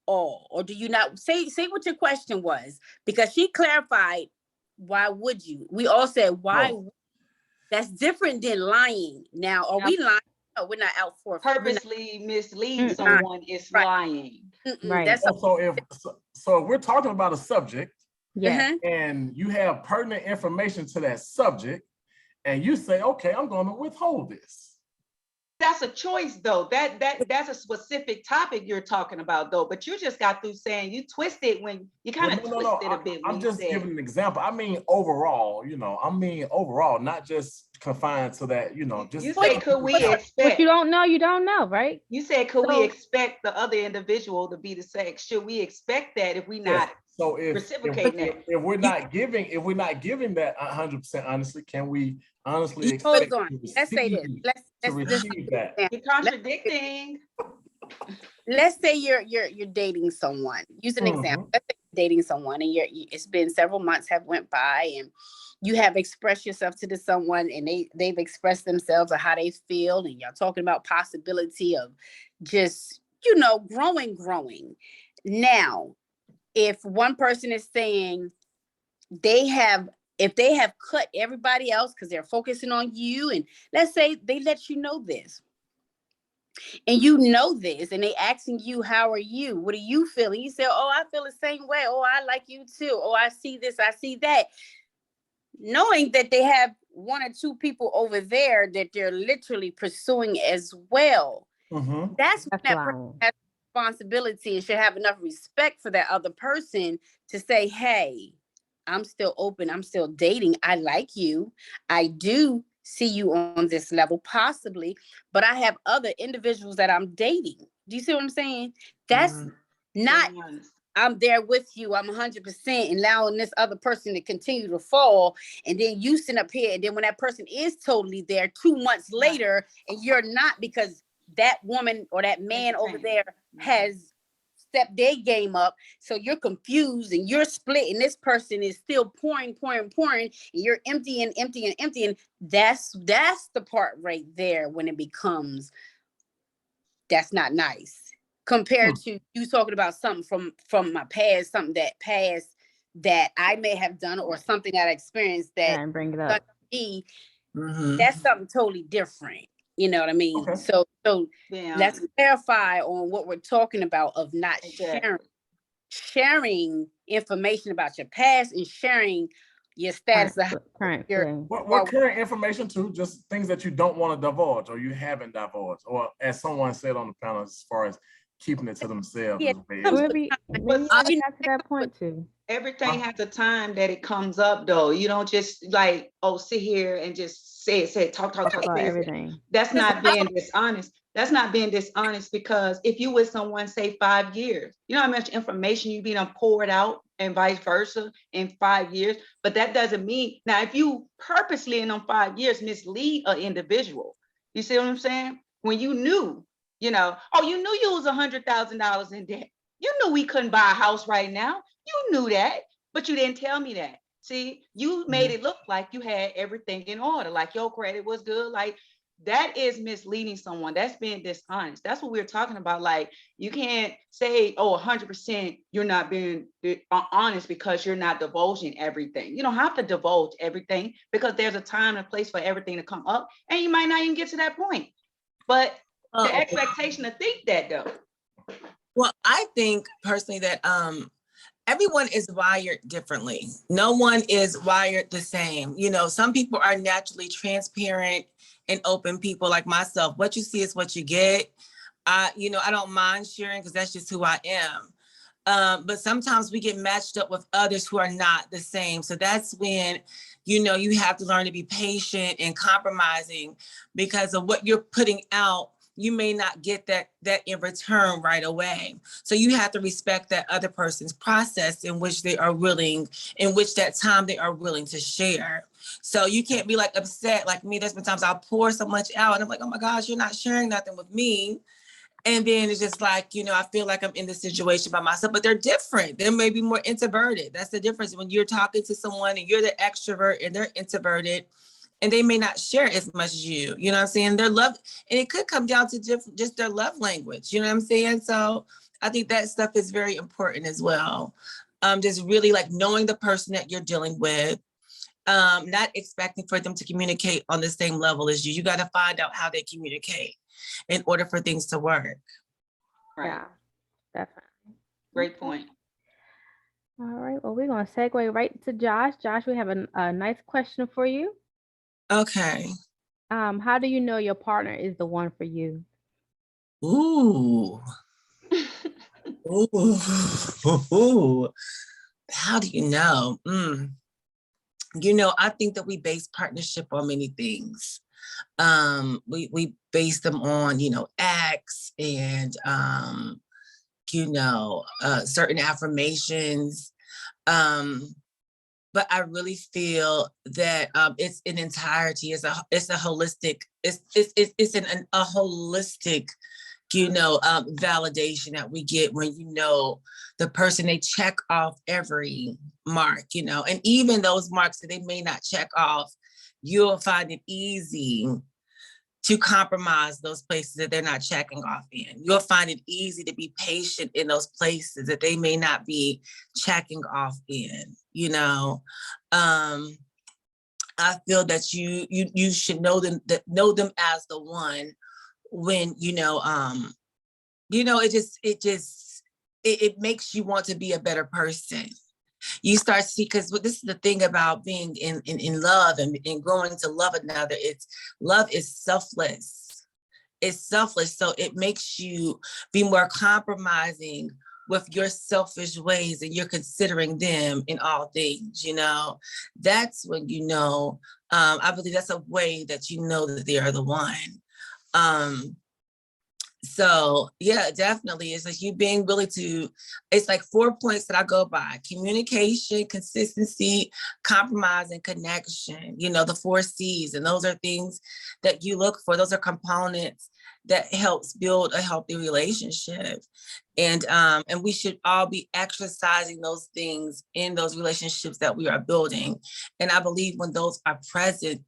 all, or do you not say what your question was? Because she clarified, why would you? We all said why. That's different than lying. Now, are we lying No, we're not out for Purposely mislead Mm-mm. someone is Right. lying. Right. That's So if we're talking about a subject Yes. and you have pertinent information to that subject, and you say, okay, I'm going to withhold this. That's a choice though. That's a specific topic you're talking about though. But you just got through saying you twisted when you kind of twisted a bit. I'm just giving an example. I mean, overall, not just confined to that, just. You say, could we expect? What you don't know, right? You said, could we So- expect the other individual to be the same? Should we expect that if we Yes. not So if reciprocating that? if we're not giving that 100% honestly, can we honestly hold expect on. Let's say this. to receive that? You're contradicting. Let's say you're dating someone. Use an example. Let's say you're dating someone and it's been several months have went by and you have expressed yourself to someone and they've expressed themselves or how they feel and y'all talking about possibility of just growing. Now, if one person is saying if they have cut everybody else because they're focusing on you, and let's say they let you know this, and you know this, and they asking you, how are you? What are you feeling? You say, oh, I feel the same way. Oh, I like you too. Oh, I see this, I see that. Knowing that they have one or two people over there that they're literally pursuing as well. That's when that person has responsibility and should have enough respect for that other person to say, hey, I'm still open. I'm still dating. I like you. I do see you on this level, possibly, but I have other individuals that I'm dating. Do you see what I'm saying? That's not, I'm there with you. I'm 100% allowing this other person to continue to fall. And then you sit up here. And then when that person is totally there 2 months later, and you're not, because that woman or that man over there has stepped their game up. So you're confused and you're split, and this person is still pouring, and you're emptying. That's the part right there when it becomes, that's not nice. Compared to you talking about something from my past, something that I may have done, or something that I experienced that and bring it up. Me, that's something totally different. You know what I mean? Okay. So let's clarify on what we're talking about of not sharing information about your past and sharing your status of current. What current information too? Just things that you don't want to divulge or you haven't divulged, or as someone said on the panel, as far as keeping it to themselves. Maybe I got to that point too. Everything has a time that it comes up though. You don't just like, sit here and just say, talk, say everything. That's not being dishonest. That's not being dishonest, because if you with someone, say 5 years, you know how much information you being poured out and vice versa in 5 years. But that doesn't mean, now if you purposely in them 5 years mislead an individual, you see what I'm saying? When you knew, you knew you was $100,000 in debt. You knew we couldn't buy a house right now. You knew that, but you didn't tell me that. See, you made it look like you had everything in order, like your credit was good. Like, that is misleading someone. That's being dishonest. That's what we're talking about. Like, you can't say, 100% you're not being honest because you're not divulging everything. You don't have to divulge everything, because there's a time and a place for everything to come up, and you might not even get to that point. But the expectation to think that though. Well, I think personally that everyone is wired differently. No one is wired the same. Some people are naturally transparent and open people, like myself. What you see is what you get. I don't mind sharing because that's just who I am. But sometimes we get matched up with others who are not the same. So that's when, you have to learn to be patient and compromising, because of what you're putting out. You may not get that in return right away. So you have to respect that other person's process in which that time they are willing to share. So you can't be like upset like me. There's been times I'll pour so much out and I'm like, oh my gosh, you're not sharing nothing with me. And then it's just like, I feel like I'm in this situation by myself, but they're different. They may be more introverted. That's the difference when you're talking to someone and you're the extrovert and they're introverted. And they may not share as much as you, you know what I'm saying? Their love, and it could come down to just their love language, you know what I'm saying? So I think that stuff is very important as well. Just really like knowing the person that you're dealing with, not expecting for them to communicate on the same level as you. You got to find out how they communicate. in order for things to work. Right. Yeah, definitely. Great point. All right. Well, we're going to segue right to Josh. Josh, we have a nice question for you. Okay. How do you know your partner is the one for you? Ooh. Ooh. How do you know? You know, I think that we base partnership on many things. We base them on, you know, acts and, you know, certain affirmations. But I really feel that it's an entirety. It's a holistic. It's a holistic, you know, validation that we get when, you know, the person, they check off every mark, you know, and even those marks that they may not check off, you'll find it easy to compromise those places that they're not checking off in. You'll find it easy to be patient in those places that they may not be checking off in, you know. I feel that you should know them as the one when, you know, it makes you want to be a better person. You start to see, because this is the thing about being in love and growing to love another. Love is selfless. It's selfless. So it makes you be more compromising with your selfish ways, and you're considering them in all things, you know. That's when, you know, I believe that's a way that you know that they are the one. So yeah, definitely. It's like you being willing to, it's like 4 points that I go by: communication, consistency, compromise, and connection. You know, the 4 C's. And those are things that you look for. Those are components that helps build a healthy relationship. And we should all be exercising those things in those relationships that we are building. And I believe when those are present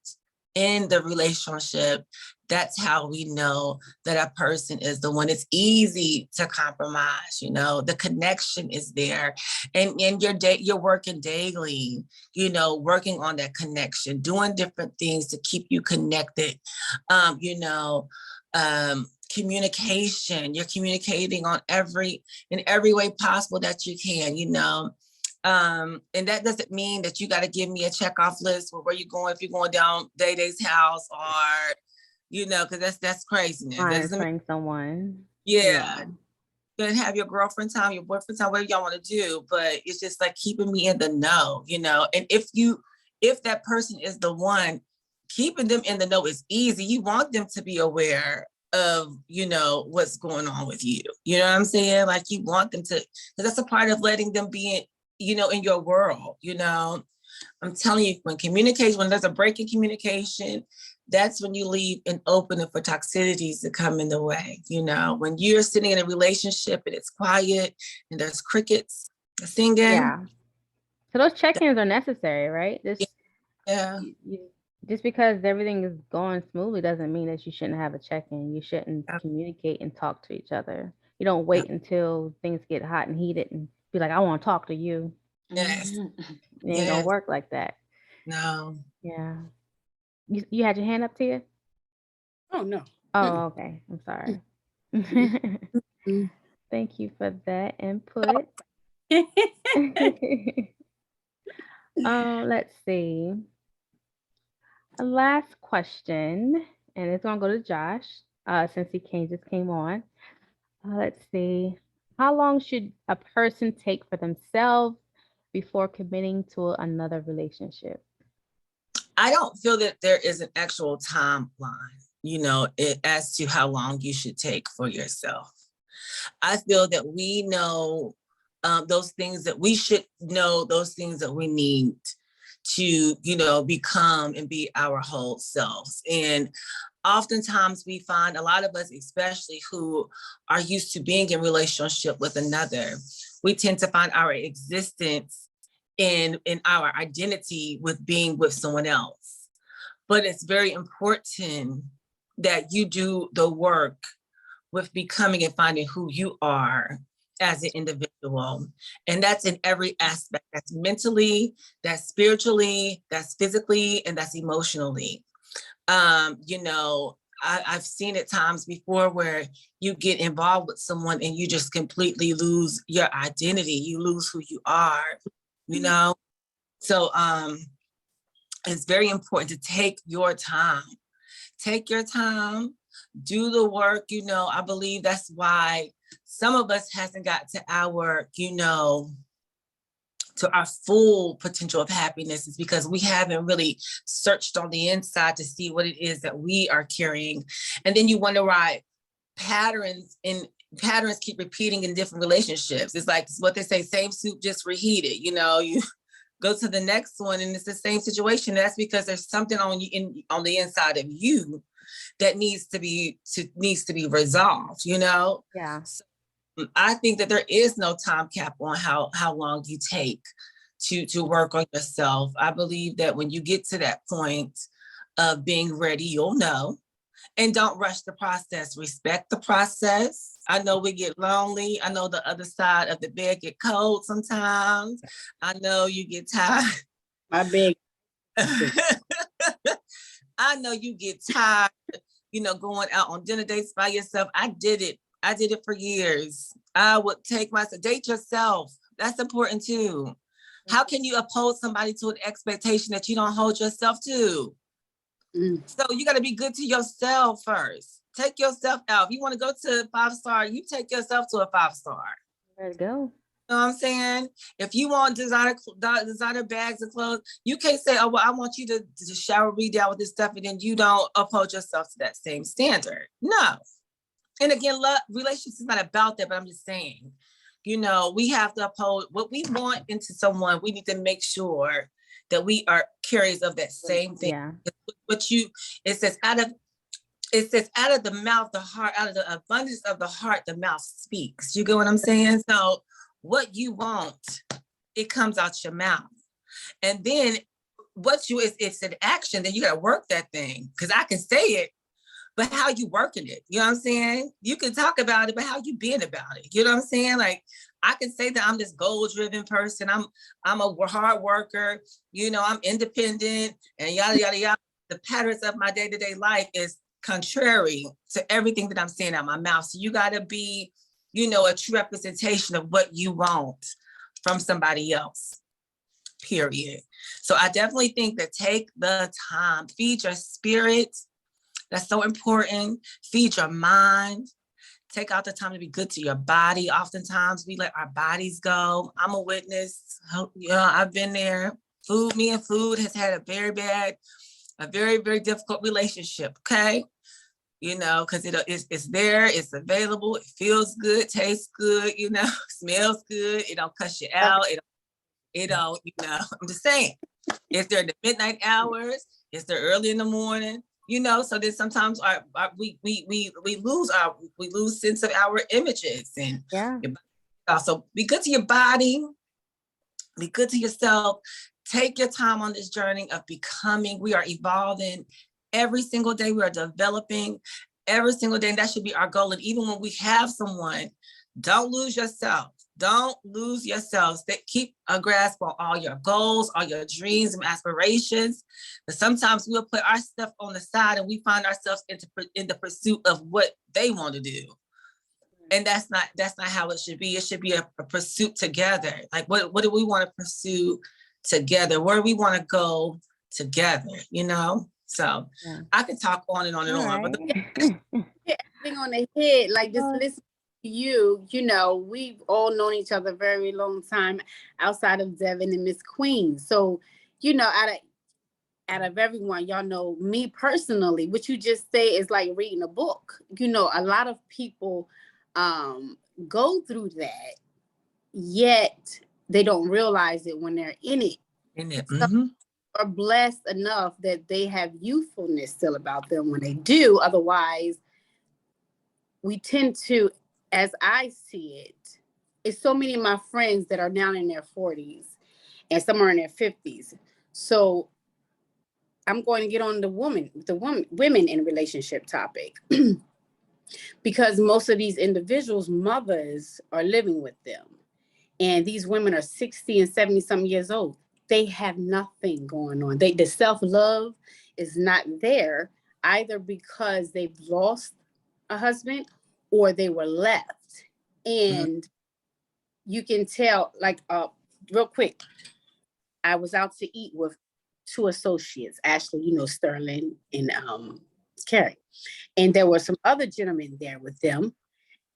in the relationship, that's how we know that a person is the one. It's easy to compromise, you know, the connection is there. And you're working daily, you know, working on that connection, doing different things to keep you connected. You know, communication, you're communicating in every way possible that you can, you know. And that doesn't mean that you got to give me a check off list for where you're going, if you're going down Day-Day's house, or, you know, because that's craziness. Monitoring someone. Yeah. You can have your girlfriend time, your boyfriend time, whatever y'all want to do, but it's just like keeping me in the know, you know. And if that person is the one, keeping them in the know is easy. You want them to be aware of, you know, what's going on with you. You know what I'm saying? Like you want them to, because that's a part of letting them be in, you know, in your world, you know. I'm telling you, when there's a break in communication, that's when you leave an opening for toxicities to come in the way. You know, when you're sitting in a relationship and it's quiet and there's crickets singing. Yeah. So those check-ins are necessary, right? Yeah. Just because everything is going smoothly doesn't mean that you shouldn't have a check-in. You shouldn't communicate and talk to each other. You don't wait until things get hot and heated and be like, I want to talk to you. Yes. It ain't gonna work like that. No. Yeah. You had your hand up, Tia? Oh, no. Oh, okay. I'm sorry. Thank you for that input. Let's see. A last question, and it's gonna go to Josh, since he just came on. Let's see. How long should a person take for themselves before committing to another relationship? I don't feel that there is an actual timeline, you know, as to how long you should take for yourself. I feel that we know those things that we should know, those things that we need to, you know, become and be our whole selves. And oftentimes we find a lot of us, especially who are used to being in relationship with another, we tend to find our existence in our identity with being with someone else. But it's very important that you do the work with becoming and finding who you are as an individual. And that's in every aspect. That's mentally, that's spiritually, that's physically, and that's emotionally. You know, I've seen it times before where you get involved with someone and you just completely lose your identity. You lose who you are, you know? So it's very important to take your time. Take your time, do the work, you know. I believe that's why some of us hasn't got to our, you know, to our full potential of happiness, is because we haven't really searched on the inside to see what it is that we are carrying. And then you wonder why patterns keep repeating in different relationships. It's like what they say, same soup, just reheated. You know, you go to the next one and it's the same situation. That's because there's something on the inside of you that needs to be resolved, you know? Yeah. So I think that there is no time cap on how long you take to work on yourself. I believe that when you get to that point of being ready, you'll know. And don't rush the process. Respect the process. I know we get lonely. I know the other side of the bed get cold sometimes. I know you get tired. My big. I know you get tired, you know, going out on dinner dates by yourself. I did it for years. I would take myself, date yourself. That's important too. How can you uphold somebody to an expectation that you don't hold yourself to? So you got to be good to yourself first. Take yourself out. If you want to go to 5-star, you take yourself to a 5-star. There you go. You know what I'm saying? If you want designer bags and clothes, you can't say, oh, well, I want you to shower me down with this stuff, and then you don't uphold yourself to that same standard. No. And again, relationships is not about that, but I'm just saying, you know, we have to uphold what we want into someone. We need to make sure that we are carriers of that same thing. Yeah. It says out of the mouth, the heart, out of the abundance of the heart, the mouth speaks. You get what I'm saying? So what you want, it comes out your mouth. And then it's an action, then you got to work that thing. Because I can say it, but how you working it? You know what I'm saying? You can talk about it, but how you being about it? You know what I'm saying? Like, I can say that I'm this goal-driven person. I'm a hard worker. You know, I'm independent and yada, yada, yada. The patterns of my day-to-day life is contrary to everything that I'm saying out my mouth. So you got to be, you know, a true representation of what you want from somebody else, period. So I definitely think that take the time, feed your spirit. That's so important. Feed your mind. Take out the time to be good to your body. Oftentimes we let our bodies go. I'm a witness. You know, I've been there. Me and food has had a very, very difficult relationship. Okay. You know, because it's there, it's available, it feels good, tastes good, you know, smells good, it don't cuss you out, it don't, you know, I'm just saying. It's there in the midnight hours, it's there early in the morning, you know, so then sometimes we lose sense of our images. And Yeah. also be good to your body, be good to yourself, take your time on this journey of becoming. We are evolving every single day. We are developing every single day, and that should be our goal. And even when we have someone, don't lose yourself. Don't lose yourselves. Keep a grasp on all your goals, all your dreams and aspirations. But sometimes we'll put our stuff on the side and we find ourselves in the pursuit of what they want to do. And that's not how it should be. It should be a pursuit together. Like what do we want to pursue together? Where do we want to go together, you know? So yeah. I can talk on and on and on. But everything on the head, like just listen to you, you know, we've all known each other a very long time outside of Devin and Miss Queen. So, you know, out of everyone, y'all know me personally, what you just say is like reading a book. You know, a lot of people go through that, yet they don't realize it when they're in it. Some are blessed enough that they have youthfulness still about them when they do. Otherwise, we tend to, as I see it, it's so many of my friends that are now in their 40s and some are in their 50s. So I'm going to get on the women in relationship topic because most of these individuals' mothers are living with them. And these women are 60 and 70 some years old. They have nothing going on. The self-love is not there either because they've lost a husband or they were left. And you can tell, like, real quick, I was out to eat with two associates, Ashley, Sterling and Carrie. And there were some other gentlemen there with them.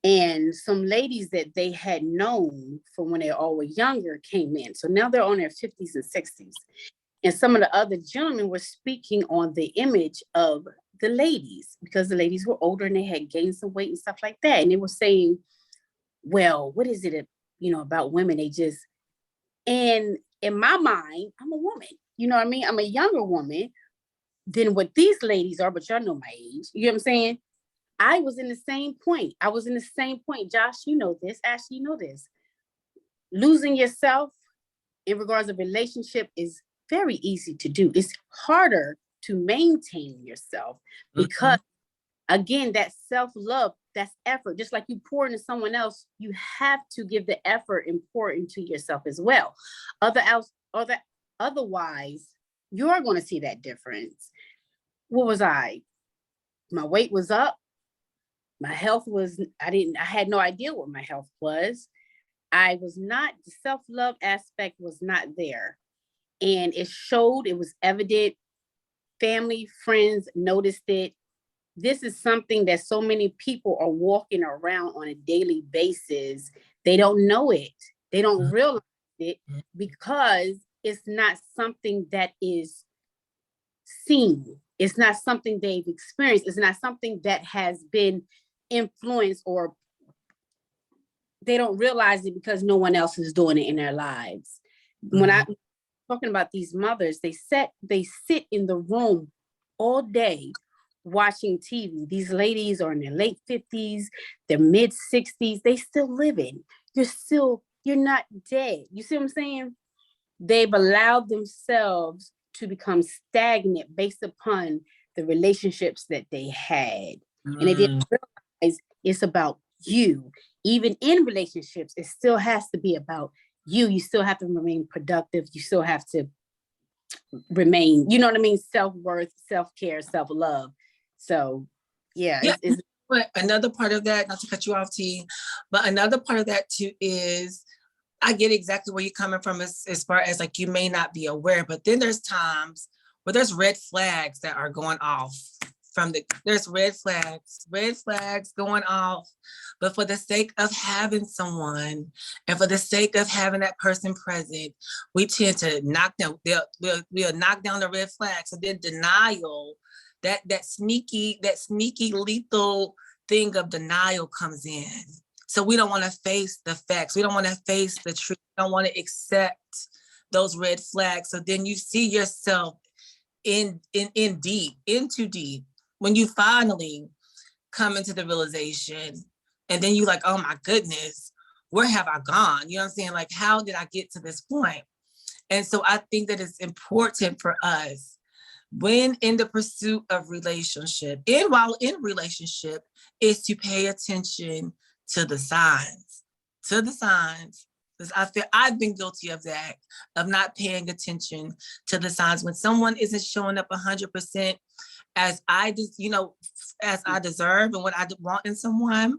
And some ladies that they had known from when they all were younger came in. So now they're on their 50s and 60s. And some of the other gentlemen were speaking on the image of the ladies because the ladies were older and they had gained some weight and stuff like that. And they were saying, well, what is it, about women? And in my mind, I'm a woman. You know what I mean? I'm a younger woman than what these ladies are, but y'all know my age. You know what I'm saying? I was in the same point. Josh, you know this. Ashley, you know this. Losing yourself in regards to relationship is very easy to do. It's harder to maintain yourself because, again, that self-love, that's effort. Just like you pour into someone else, you have to give the effort and pour into yourself as well. Otherwise, you're going to see that difference. What was I? My weight was up. My health was, I had no idea what my health was. The self-love aspect was not there. And it showed, it was evident. Family, friends noticed it. This is something that so many people are walking around on a daily basis. They don't know it. They don't realize it because it's not something that is seen. It's not something they've experienced. It's not something that has been influenced, or they don't realize it because no one else is doing it in their lives. When I'm talking about these mothers, they sit in the room all day watching TV. These ladies are in their late 50s, their mid 60s. They still living. You're not dead. You see what I'm saying? They've allowed themselves to become stagnant based upon the relationships that they had. And they didn't realize it's about you. Even in relationships, it still has to be about you. You still have to remain productive. You still have to remain, you know what I mean? Self-worth, self-care, self-love. So yeah. But another part of that, not to cut you off, T, but another part of that too is, I get exactly where you're coming from as far as like you may not be aware, but then there's times where there's red flags that are going off there's red flags going off. But for the sake of having someone and for the sake of having that person present, we tend to knock down, we'll knock down the red flags. So then denial, that sneaky lethal thing of denial comes in. So we don't want to face the facts. We don't want to face the truth. We don't want to accept those red flags. So then you see yourself in too deep. When you finally come into the realization, and then you like, oh my goodness, where have I gone? You know what I'm saying? Like, how did I get to this point? And so I think that it's important for us, when in the pursuit of relationship and while in relationship, is to pay attention to the signs. Because I feel I've been guilty of that, of not paying attention to the signs. When someone isn't showing up 100% as I deserve and what I want in someone,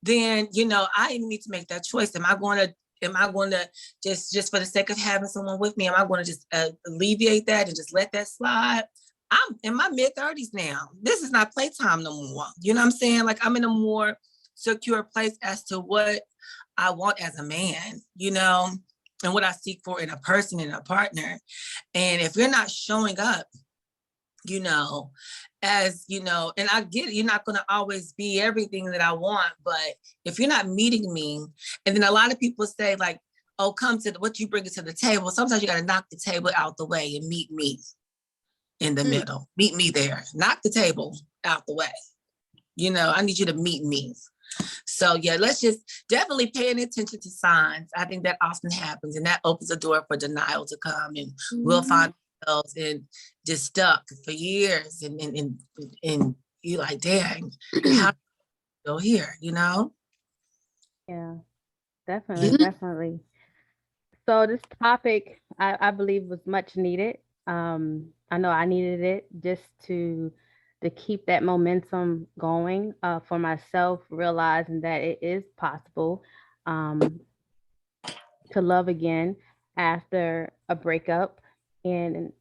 then, I need to make that choice. Am I going to just for the sake of having someone with me, am I going to just alleviate that and just let that slide? I'm in my mid 30s now. This is not playtime no more. You know what I'm saying? Like, I'm in a more secure place as to what I want as a man, and what I seek for in a person, in a partner. And if you're not showing up, and I get it, you're not going to always be everything that I want, but if you're not meeting me, and then a lot of people say like, oh, come to what you bring it to the table. Sometimes you got to knock the table out the way and meet me in the middle. Meet me there. Knock the table out the way. I need you to meet me. So yeah, let's just definitely paying attention to signs. I think that often happens, and that opens the door for denial to come, and we'll find ourselves just stuck for years, and you like, dang, how do I go here? Yeah, definitely. So this topic, I believe, was much needed. I know I needed it just to to keep that momentum going for myself, realizing that it is possible to love again after a breakup. And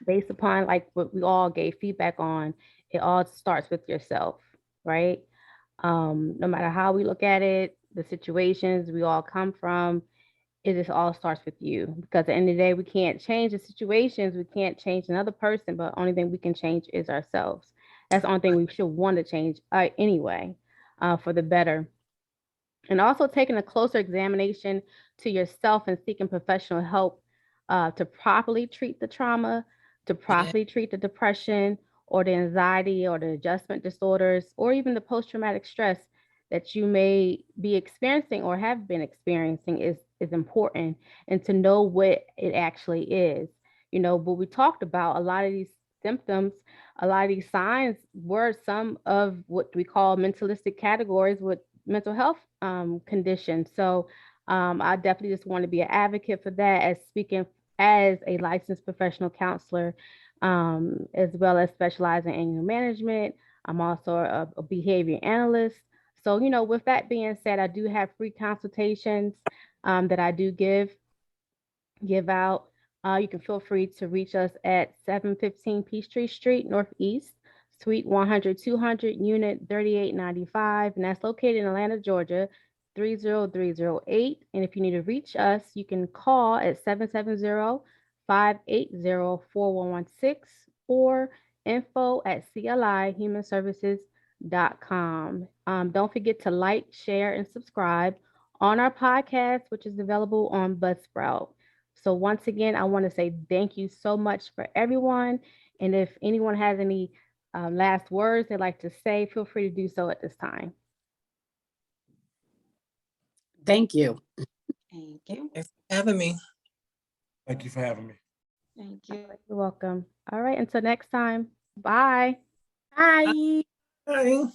based upon like what we all gave feedback on, it all starts with yourself, right? No matter how we look at it, the situations we all come from, it just all starts with you. Because at the end of the day, we can't change the situations, we can't change another person, but the only thing we can change is ourselves. That's the only thing we should want to change anyway, for the better. And also taking a closer examination to yourself and seeking professional help to properly treat the trauma, to properly treat the depression or the anxiety or the adjustment disorders, or even the post-traumatic stress that you may be experiencing or have been experiencing is important, and to know what it actually is. You know, but we talked about a lot of these symptoms, a lot of these signs were some of what we call mentalistic categories with mental health conditions. So I definitely just want to be an advocate for that, as speaking as a licensed professional counselor, as well as specializing in anger management. I'm also a behavior analyst. So, you know, with that being said, I do have free consultations that I do give out. You can feel free to reach us at 715 Peachtree Street, Northeast, Suite 100 200, Unit 3895, and that's located in Atlanta, Georgia, 30308. And if you need to reach us, you can call at 770-580-4116 or info@clihumanservices.com. Don't forget to like, share, and subscribe on our podcast, which is available on Buzzsprout. So once again, I want to say thank you so much for everyone. And if anyone has any last words they'd like to say, feel free to do so at this time. Thank you. Thank you. Thanks for having me. Thank you for having me. Thank you. You're welcome. All right, until next time. Bye. Bye. Bye.